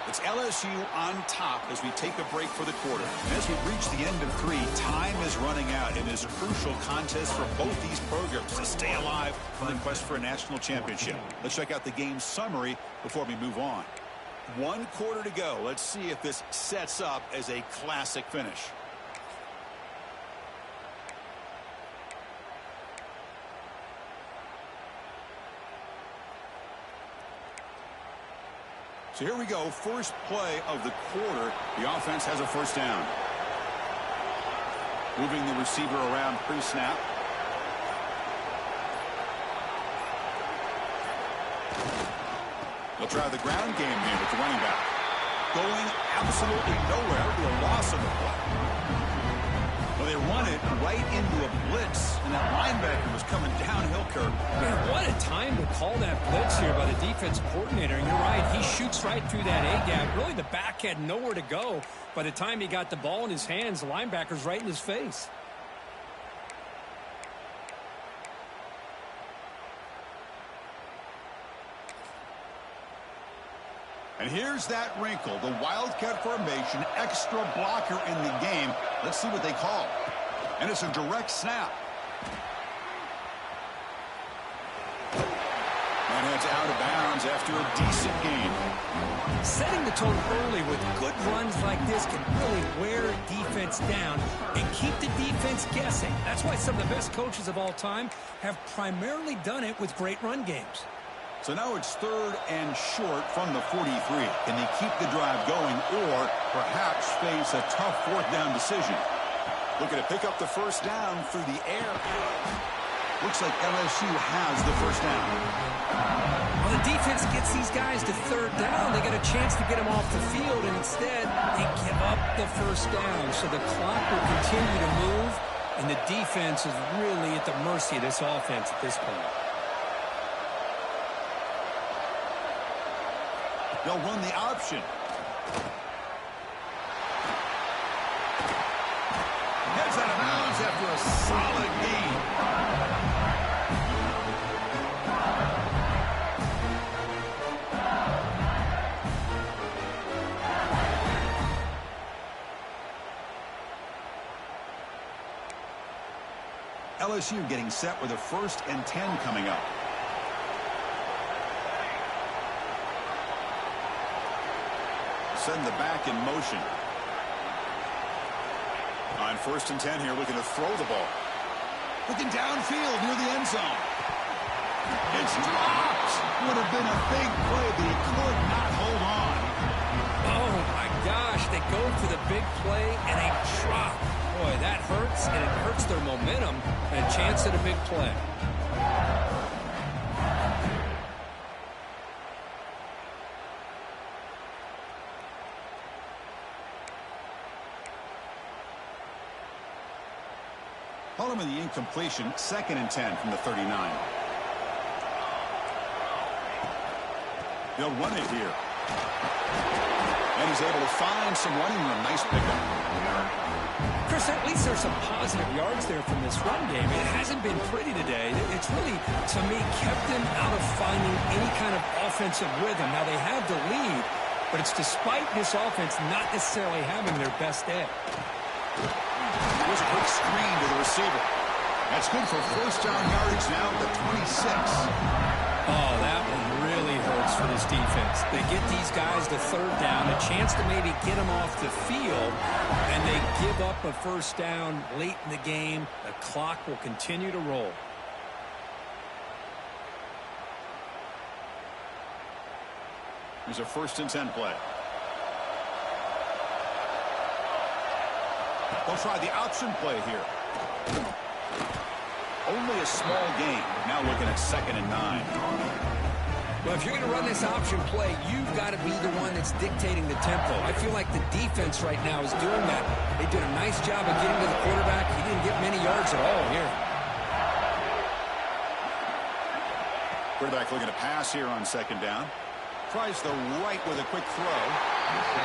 It's LSU on top as we take a break for the quarter. And as we reach the end of 3, time is running out in this crucial contest for both these programs to stay alive in the quest for a national championship. Let's check out the game summary before we move on. 1 quarter to go. Let's see if this sets up as a classic finish. So here we go. First play of the quarter. The offense has a 1st down. Moving the receiver around pre-snap. They'll try the ground game here with the running back. Going absolutely nowhere to a loss on the play. Well, they run it right into a blitz, and that linebacker was coming downhill, Kirk. Man, what a time to call that blitz here by the defense coordinator. And you're right, he shoots right through that A-gap. Really, the back had nowhere to go. By the time he got the ball in his hands, the linebacker's right in his face. And here's that wrinkle, the Wildcat formation, extra blocker in the game. Let's see what they call. And it's a direct snap. And it's out of bounds after a decent game. Setting the tone early with good runs like this can really wear defense down and keep the defense guessing. That's why some of the best coaches of all time have primarily done it with great run games. So now it's 3rd and short from the 43. Can they keep the drive going or perhaps face a tough 4th down decision? Looking to pick up the first down through the air. Looks like LSU has the first down. Well, the defense gets these guys to 3rd down. They get a chance to get them off the field, and instead they give up the first down. So the clock will continue to move, and the defense is really at the mercy of this offense at this point. They'll run the option. Heads out of bounds after a solid gain. LSU getting set with a 1st and 10 coming up. Send the back in motion. On 1st and 10 here, looking to throw the ball. Looking downfield near the end zone. It's dropped. Would have been a big play, but he could not hold on. Oh, my gosh. They go for the big play, and they drop. Boy, that hurts, and it hurts their momentum and a chance at a big play. Call him in the incompletion, 2nd and 10 from the 39. They'll run it here. And he's able to find some running room. Nice pickup. Chris, at least there's some positive yards there from this run game. It hasn't been pretty today. It's really, to me, kept them out of finding any kind of offensive rhythm. Now, they have the lead, but it's despite this offense not necessarily having their best day. Here's a quick screen to the receiver. That's good for 1st down yardage now at the 26. Oh, that one really hurts for this defense. They get these guys to 3rd down, a chance to maybe get them off the field, and they give up a 1st down late in the game. The clock will continue to roll. Here's a 1st and 10 play. They'll try the option play here. Only a small gain. Now looking at 2nd and 9. Well, if you're going to run this option play, you've got to be the one that's dictating the tempo. I feel like the defense right now is doing that. They did a nice job of getting to the quarterback. He didn't get many yards at all here. Quarterback looking to pass here on 2nd down. Tries the right with a quick throw.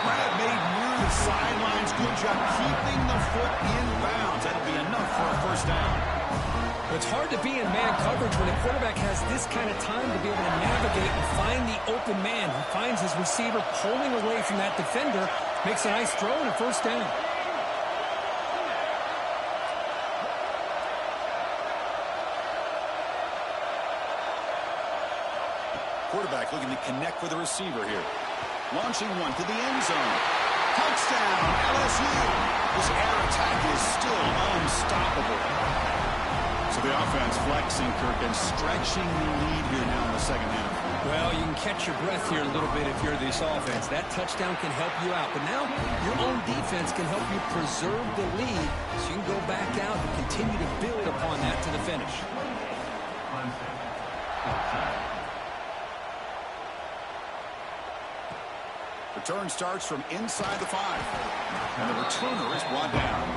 Grant made near the sidelines. Good job keeping the foot in bounds. That'll be enough for a 1st down. It's hard to be in man coverage when the quarterback has this kind of time to be able to navigate and find the open man. He finds his receiver pulling away from that defender, makes a nice throw and a 1st down. Quarterback looking to connect with the receiver here. Launching one to the end zone. Touchdown, LSU. This air attack is still unstoppable. So the offense flexing, Kirk, and stretching the lead here now in the 2nd half. Well, you can catch your breath here a little bit if you're this offense. That touchdown can help you out. But now your own defense can help you preserve the lead so you can go back out and continue to build upon that to the finish. Return starts from inside the 5. And the returner is brought down.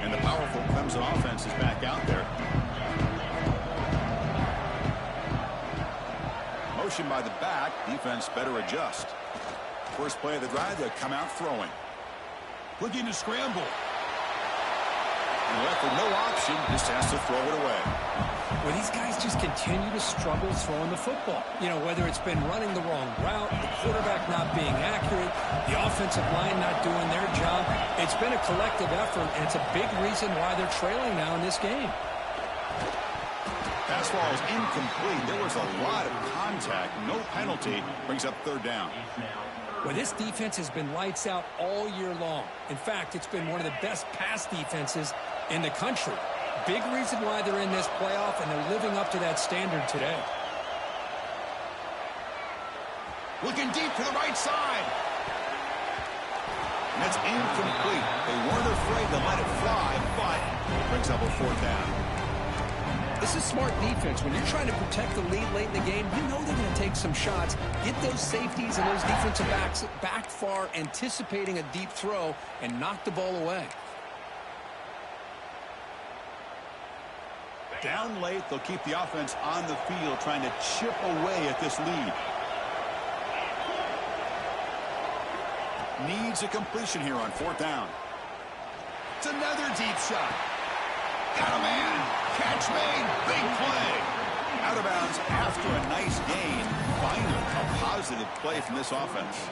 And the powerful Clemson offense is back out there. motion by the back. Defense better adjust. First play of the drive, they'll come out throwing. Looking to scramble. And left with no option, just has to throw it away. Well, these guys just continue to struggle throwing the football. You know, whether it's been running the wrong route, the quarterback not being accurate, the offensive line not doing their job. It's been a collective effort, and it's a big reason why they're trailing now in this game. Pass ball is incomplete. There was a lot of contact. No penalty. Brings up third down. Well, this defense has been lights out all year long. In fact, it's been one of the best pass defenses in the country. Big reason why they're in this playoff, and they're living up to that standard today. Looking deep to the right side. And that's incomplete. They weren't afraid to let it fly, but it brings up a fourth down. This is smart defense. When you're trying to protect the lead late in the game, you know they're going to take some shots, get those safeties and those defensive backs back far, anticipating a deep throw, and knock the ball away. Down late, they'll keep the offense on the field, trying to chip away at this lead. Needs a completion here on fourth down. It's another deep shot. Got a man. Catch made. Big play. Out of bounds after a nice gain. Finally, a positive play from this offense.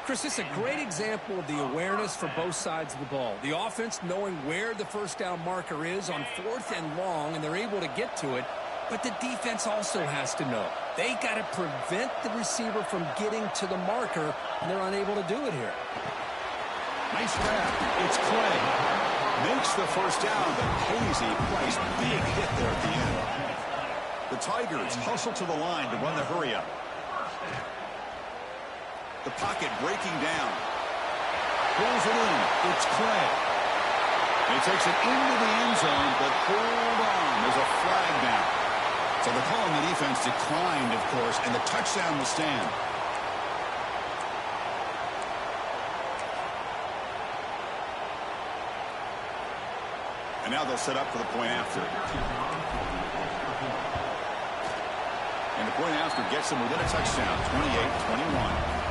Chris, this is a great example of the awareness for both sides of the ball. The offense knowing where the first down marker is on fourth and long, and they're able to get to it. But the defense also has to know. They got to prevent the receiver from getting to the marker, and they're unable to do it here. Nice grab. It's Clay. Makes the first down, but pays a price. Big hit there at the end. The Tigers hustle to the line to run the hurry-up. The pocket breaking down. Pulls it in. It's Clay. He takes it into the end zone, but hold on. There's a flag down. So the call on the defense declined, of course, and the touchdown will stand. And now they'll set up for the point after. And the point after gets them within a touchdown, 28-21.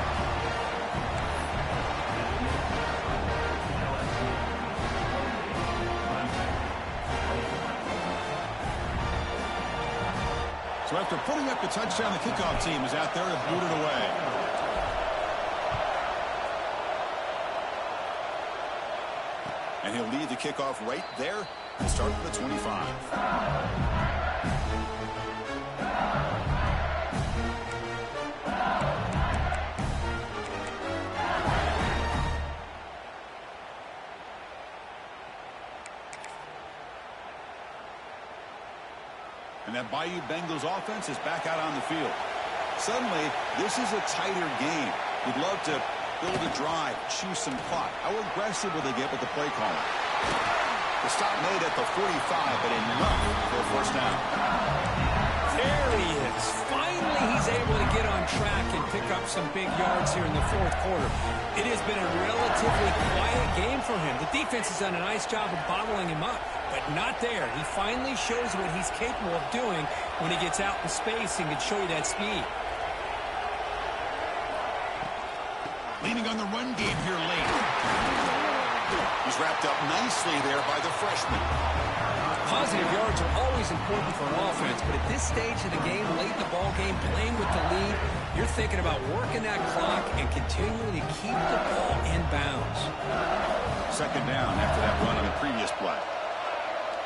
So after putting up the touchdown, the kickoff team is out there to boot it away. And he'll lead the kickoff right there and start from the 25. And that Bayou Bengals offense is back out on the field. Suddenly, this is a tighter game. You'd love to build a drive, choose some clock. How aggressive will they get with the play calling? The stop made at the 45, but enough for a first down. There he is. Finally, he's able to get on track and pick up some big yards here in the fourth quarter. It has been a relatively quiet game for him. The defense has done a nice job of bottling him up, but not there. He finally shows what he's capable of doing when he gets out in space and can show you that speed. Leaning on the run game here late. He's wrapped up nicely there by the freshman. Positive yards are always important for an offense, but at this stage of the game, late in the ball game, playing with the lead, you're thinking about working that clock and continuing to keep the ball in bounds. Second down after that run on the previous play.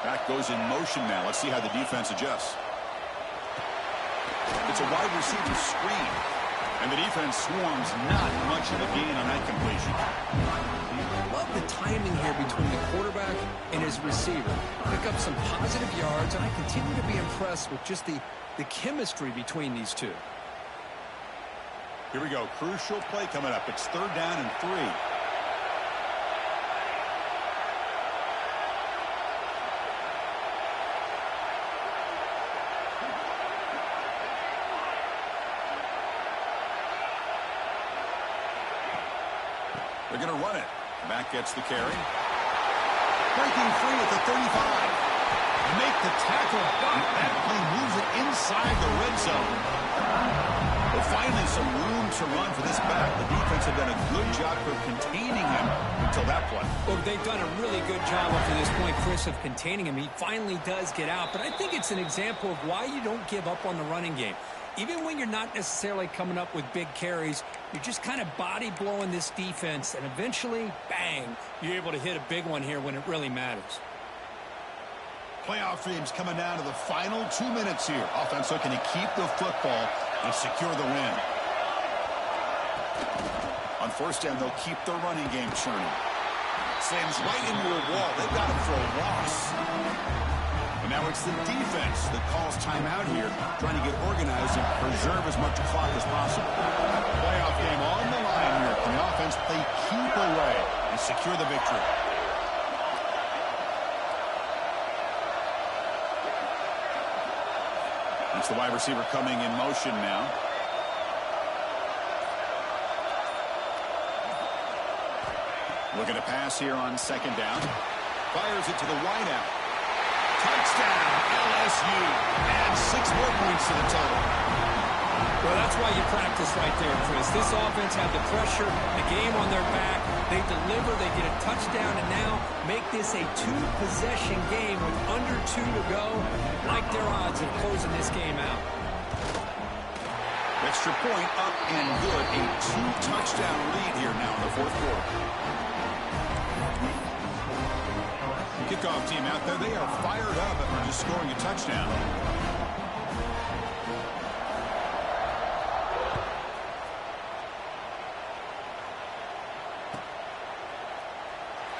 Back goes in motion now. Let's see how the defense adjusts. It's a wide receiver screen. And the defense swarms not much of a gain on that completion. Love the timing here between the quarterback and his receiver. Pick up some positive yards, and I continue to be impressed with just the chemistry between these two. Here we go. Crucial play coming up. It's third down and 3. They're going to run it. Back gets the carry. Breaking free at the 35. Make the tackle, but that play moves it inside the red zone. Well, finally some room to run for this back. The defense have done a good job of containing him until that point. Well, they've done a really good job up to this point, Chris, of containing him. He finally does get out, but I think it's an example of why you don't give up on the running game. Even when you're not necessarily coming up with big carries, you're just kind of body blowing this defense, and eventually, bang, you're able to hit a big one here when it really matters. Playoff dreams coming down to the final 2 minutes here. Offense looking to keep the football and secure the win. On first down, they'll keep the running game churning. Slams right into a wall. They've got him for a loss. And now it's the defense that calls timeout here, trying to get organized and preserve as much clock as possible. Playoff game on the line here. Can the offense play keep away and secure the victory? It's the wide receiver coming in motion now. Looking to pass here on second down. Fires it to the wideout. Touchdown, LSU. And 6 more points to the total. Well, that's why you practice right there, Chris. This offense had the pressure, the game on their back. They deliver, they get a touchdown, and now make this a 2-possession game with under 2 to go. Like their odds of closing this game out. Extra point up and good. A 2-touchdown lead here now in the fourth quarter. Kickoff team out there. They are fired up after just scoring a touchdown.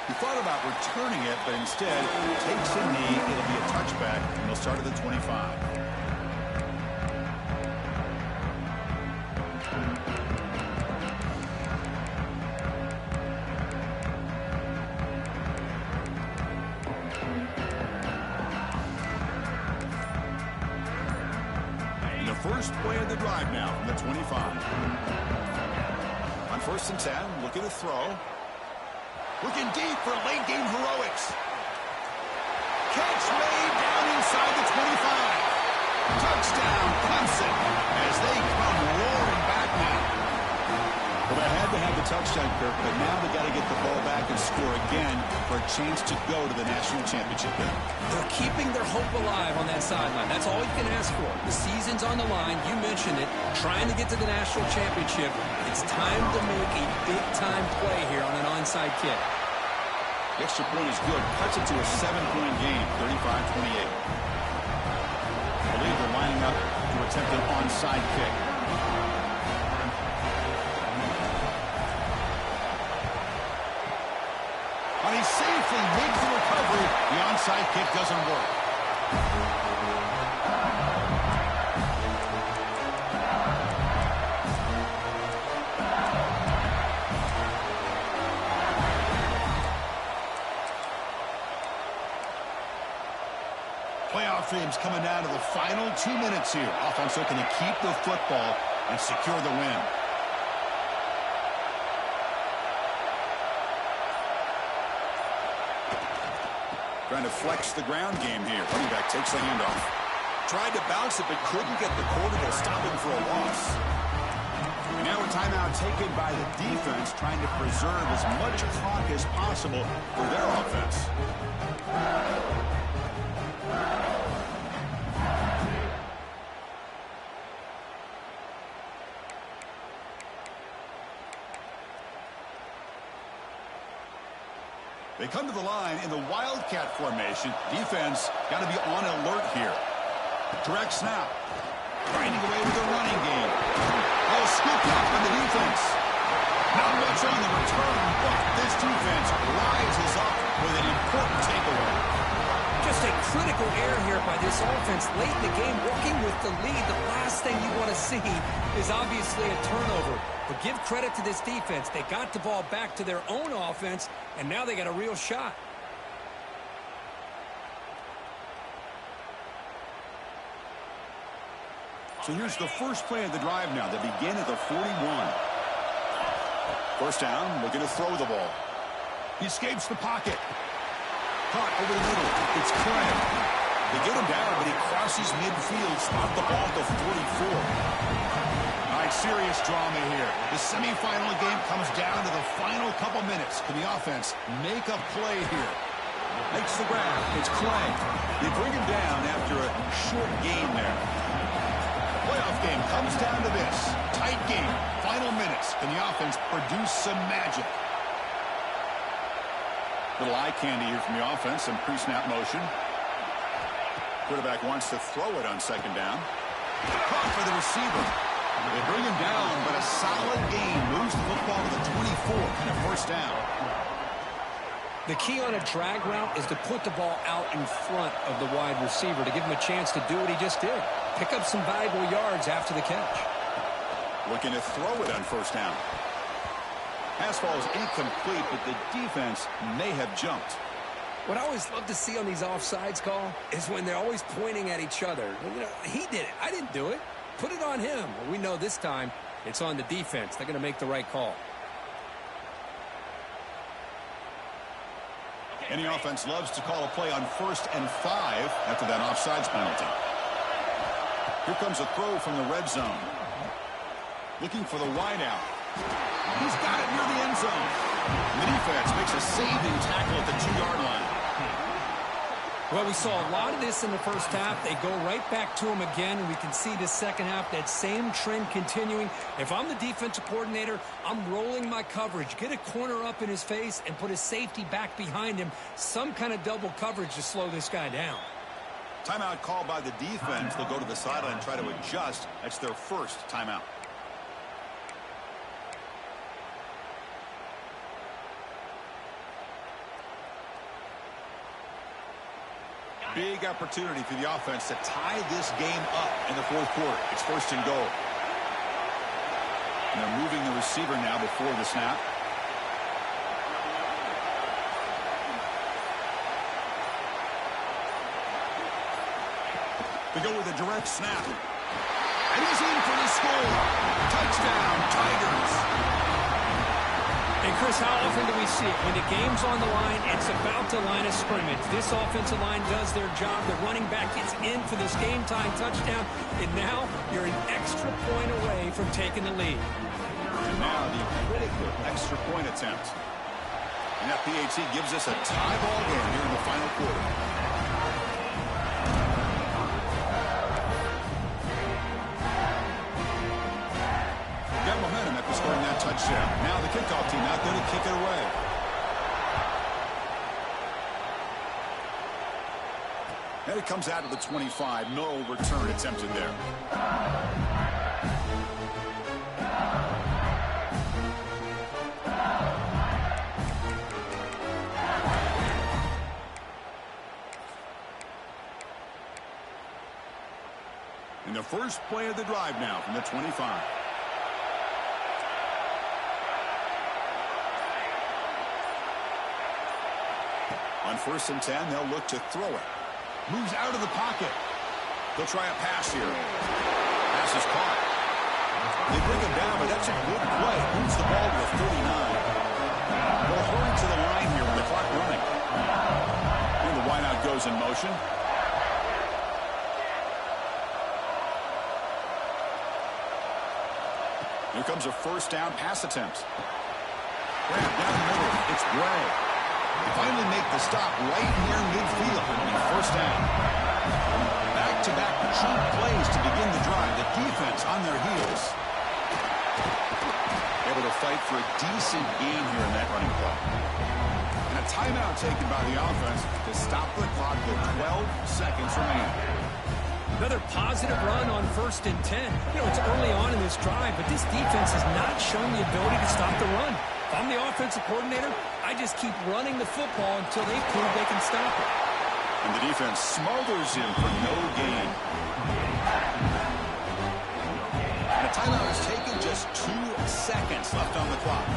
He thought about returning it, but instead takes a knee. It'll be a touchback, and they'll start at the 25. First play of the drive now from the 25. On first and 10, looking to throw. Looking deep for late game heroics. Catch made down inside the 25. Touchdown, Clemson, as they come roaring back now. Well, they had to have the touchdown, Kirk, but now they got to get the ball back and score again for a chance to go to the national championship game. They're keeping their hope alive on that sideline. That's all you can ask for. The season's on the line. You mentioned it. Trying to get to the national championship. It's time to make a big-time play here on an onside kick. The extra point is good. Cuts it to a 7-point game, 35-28. I believe they're lining up to attempt an onside kick. And he safely makes the recovery. The onside kick doesn't work. Playoff dreams coming down to the final 2 minutes here. Offense looking to keep the football and secure the win. Trying to flex the ground game here. Running back takes the handoff. Tried to bounce it, but couldn't get the quarter to stop him for a loss. And now a timeout taken by the defense, trying to preserve as much clock as possible for their offense. They come to the line in the Wildcat formation. Defense got to be on alert here. Direct snap. Grinding away with the running game. Oh, scooped up on the defense. Not much on the return, but this defense rises up with an important takeaway. Just a critical error here by this offense late in the game, working with the lead. The last thing you want to see is obviously a turnover. But give credit to this defense. They got the ball back to their own offense, and now they got a real shot. So here's the first play of the drive now. They begin at the 41. First down, looking to throw the ball. He escapes the pocket. Caught over the middle. It's Clem. They get him down, but he crosses midfield. Spot the ball at the 44. All right, serious drama here. The semifinal game comes down to the final couple minutes. Can the offense make a play here? Makes the grab. It's Clay. They bring him down after a short gain there. The playoff game comes down to this. Tight game. Final minutes. Can the offense produce some magic? Little eye candy here from the offense. Some pre-snap motion. Quarterback wants to throw it on second down. Caught for the receiver. They bring him down, but a solid gain moves the football to the 24 and a first down. The key on a drag route is to put the ball out in front of the wide receiver to give him a chance to do what he just did. Pick up some valuable yards after the catch. Looking to throw it on first down. Pass ball is incomplete, but the defense may have jumped. What I always love to see on these offsides call is when they're always pointing at each other. You know, he did it. I didn't do it. Put it on him. Well, we know this time it's on the defense. They're going to make the right call. Any offense loves to call a play on 1st and 5 after that offsides penalty. Here comes a throw from the red zone. Looking for the wideout. He's got it near the end zone. The defense makes a saving tackle at the 2-yard line. Well, we saw a lot of this in the first half. They go right back to him again, and we can see the second half, that same trend continuing. If I'm the defensive coordinator, I'm rolling my coverage. Get a corner up in his face and put a safety back behind him. Some kind of double coverage to slow this guy down. Timeout called by the defense. They'll go to the sideline and try to adjust. That's their first timeout. Big opportunity for the offense to tie this game up in the fourth quarter. It's 1st and goal. And they're moving the receiver now before the snap. They go with a direct snap. And he's in for the score. Touchdown, Tigers. And, Chris, how often do we see it? When the game's on the line, it's about the line of scrimmage. This offensive line does their job. The running back gets in for this game-time touchdown. And now you're an extra point away from taking the lead. And now the critical extra point attempt. And that PAT gives us a tie ball game here in the final quarter. Got momentum after scoring that touchdown. Now the kickoff team out there to kick it away. And it comes out of the 25. No return attempted there. And the first play of the drive now from the 25. On 1st and 10, they'll look to throw it. Moves out of the pocket. They'll try a pass here. Pass is caught. They bring him down, but that's a good play. Moves the ball to the 39. They'll hurry to the line here with the clock running. And the wideout goes in motion. Here comes a 1st down pass attempt. Grab down the middle. It's Gray. They finally make the stop right near midfield. And 1st down. Back-to-back cheap plays to begin the drive. The defense on their heels. Able to fight for a decent gain here in that running play. And a timeout taken by the offense to stop the clock with 12 seconds remaining. Another positive run on 1st and 10. You know, it's early on in this drive, but this defense has not shown the ability to stop the run. If I'm the offensive coordinator, I just keep running the football until they prove they can stop it. And the defense smothers him for no gain. And a timeout is taken, just 2 seconds left on the clock.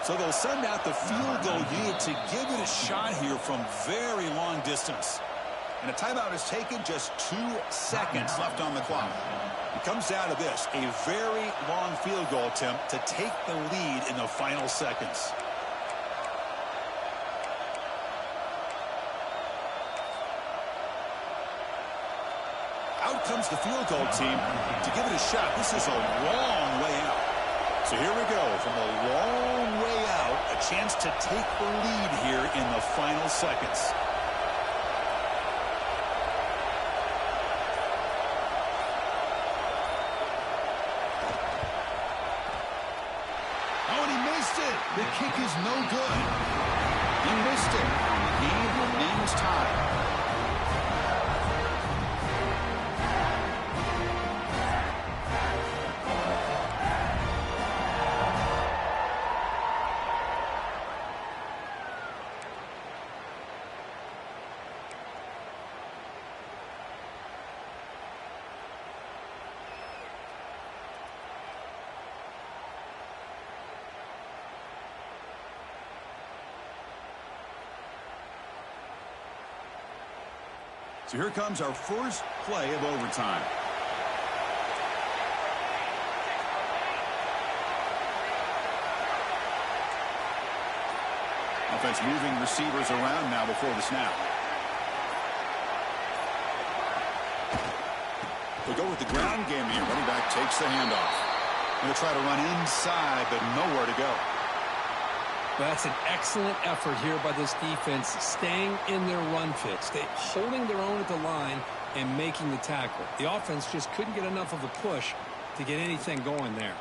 So they'll send out the field goal unit to give it a shot here from very long distance. And a timeout is taken, just 2 seconds left on the clock. It comes down to this, a very long field goal attempt to take the lead in the final seconds. Out comes the field goal team to give it a shot. This is a long way out. So here we go. From a long way out, a chance to take the lead here in the final seconds. Oh, and he missed it. The kick is no good. He missed it. The game remains tied. So here comes our first play of overtime. Offense moving receivers around now before the snap. They go with the ground game here. Running back takes the handoff. Going to try to run inside, but nowhere to go. That's an excellent effort here by this defense, staying in their run fit, holding their own at the line and making the tackle. The offense just couldn't get enough of a push to get anything going there.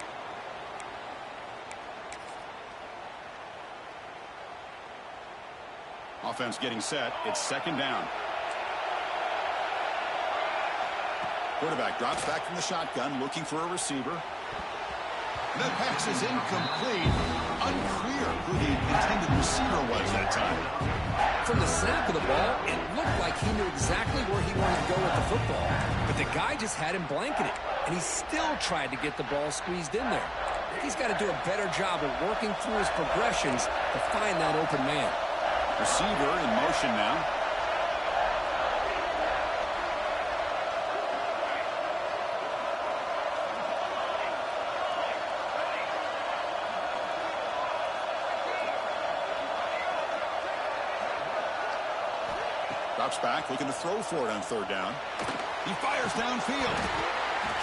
Offense getting set. It's second down. Quarterback drops back from the shotgun, looking for a receiver. That pass is incomplete. Unclear who the intended receiver was that time. From the snap of the ball, it looked like he knew exactly where he wanted to go with the football. But the guy just had him blanketed, and he still tried to get the ball squeezed in there. He's got to do a better job of working through his progressions to find that open man. Receiver in motion now. Drops back, looking to throw for it on third down. He fires downfield.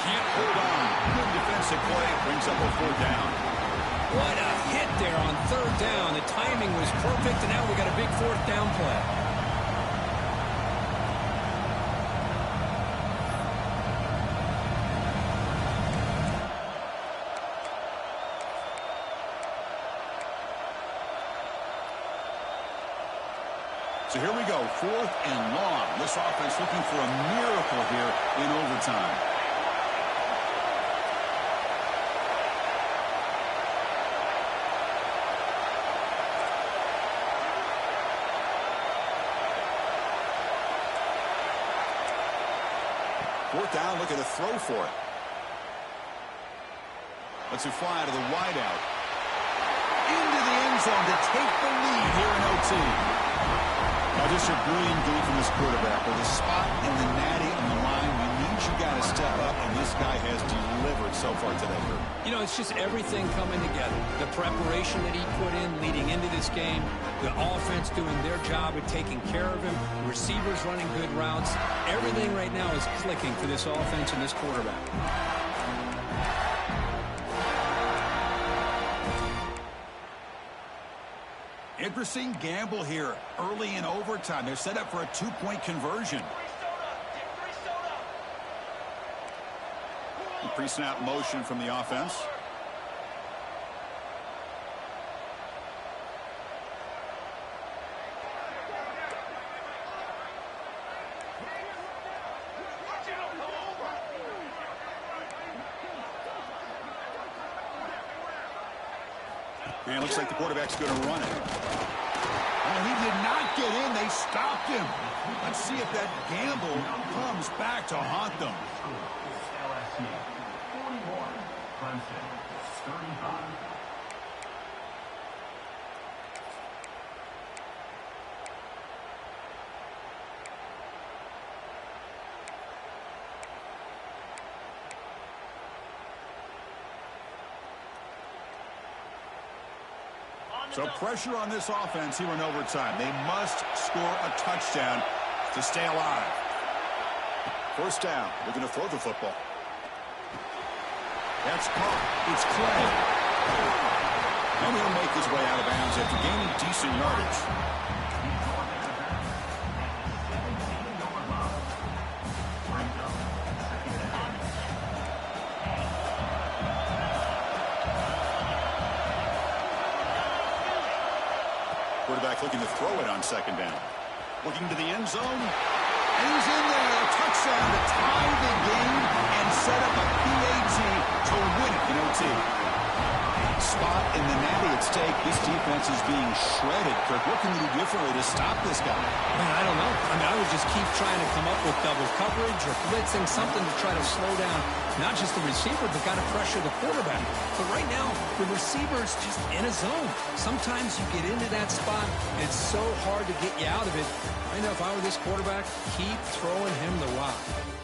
Can't hold on. Good defensive play. Brings up a fourth down. What a hit there on third down. The timing was perfect, and now we got a big fourth down play. So here we go, fourth and long. This offense looking for a miracle here in overtime. Fourth down, looking to throw for it. Lets it fly to the wideout. Into the end zone to take the lead here in OT. Now, just a brilliant game from this quarterback. With a spot in the natty on the line, we need you guys to step up, and this guy has delivered so far today. You know, it's just everything coming together. The preparation that he put in leading into this game, the offense doing their job of taking care of him, receivers running good routes. Everything right now is clicking for this offense and this quarterback. Interesting gamble here early in overtime. They're set up for a two-point conversion. Pre-snap motion from the offense. And it looks like the quarterback's going to run it. Oh, he did not get in. They stopped him. Let's see if that gamble comes back to haunt them. LSU 41, Clemson 35. So pressure on this offense here in overtime. They must score a touchdown to stay alive. First down. Looking to throw the football. That's caught. It's Clay. And he'll make his way out of bounds after gaining decent yardage. Quarterback looking to throw it on second down. Looking to the end zone. And he's in there. A touchdown to tie the game and set up a PAT to win it in OT. Spot in the natty at stake. This defense is being shredded. Kirk, what can you do differently to stop this guy? Man, I don't know. I mean, I would just keep trying to come up with double coverage or blitzing, something to try to slow down not just the receiver, but got to pressure the quarterback. But right now, the receiver's just in a zone. Sometimes you get into that spot, it's so hard to get you out of it. I know if I were this quarterback, keep throwing him the rock.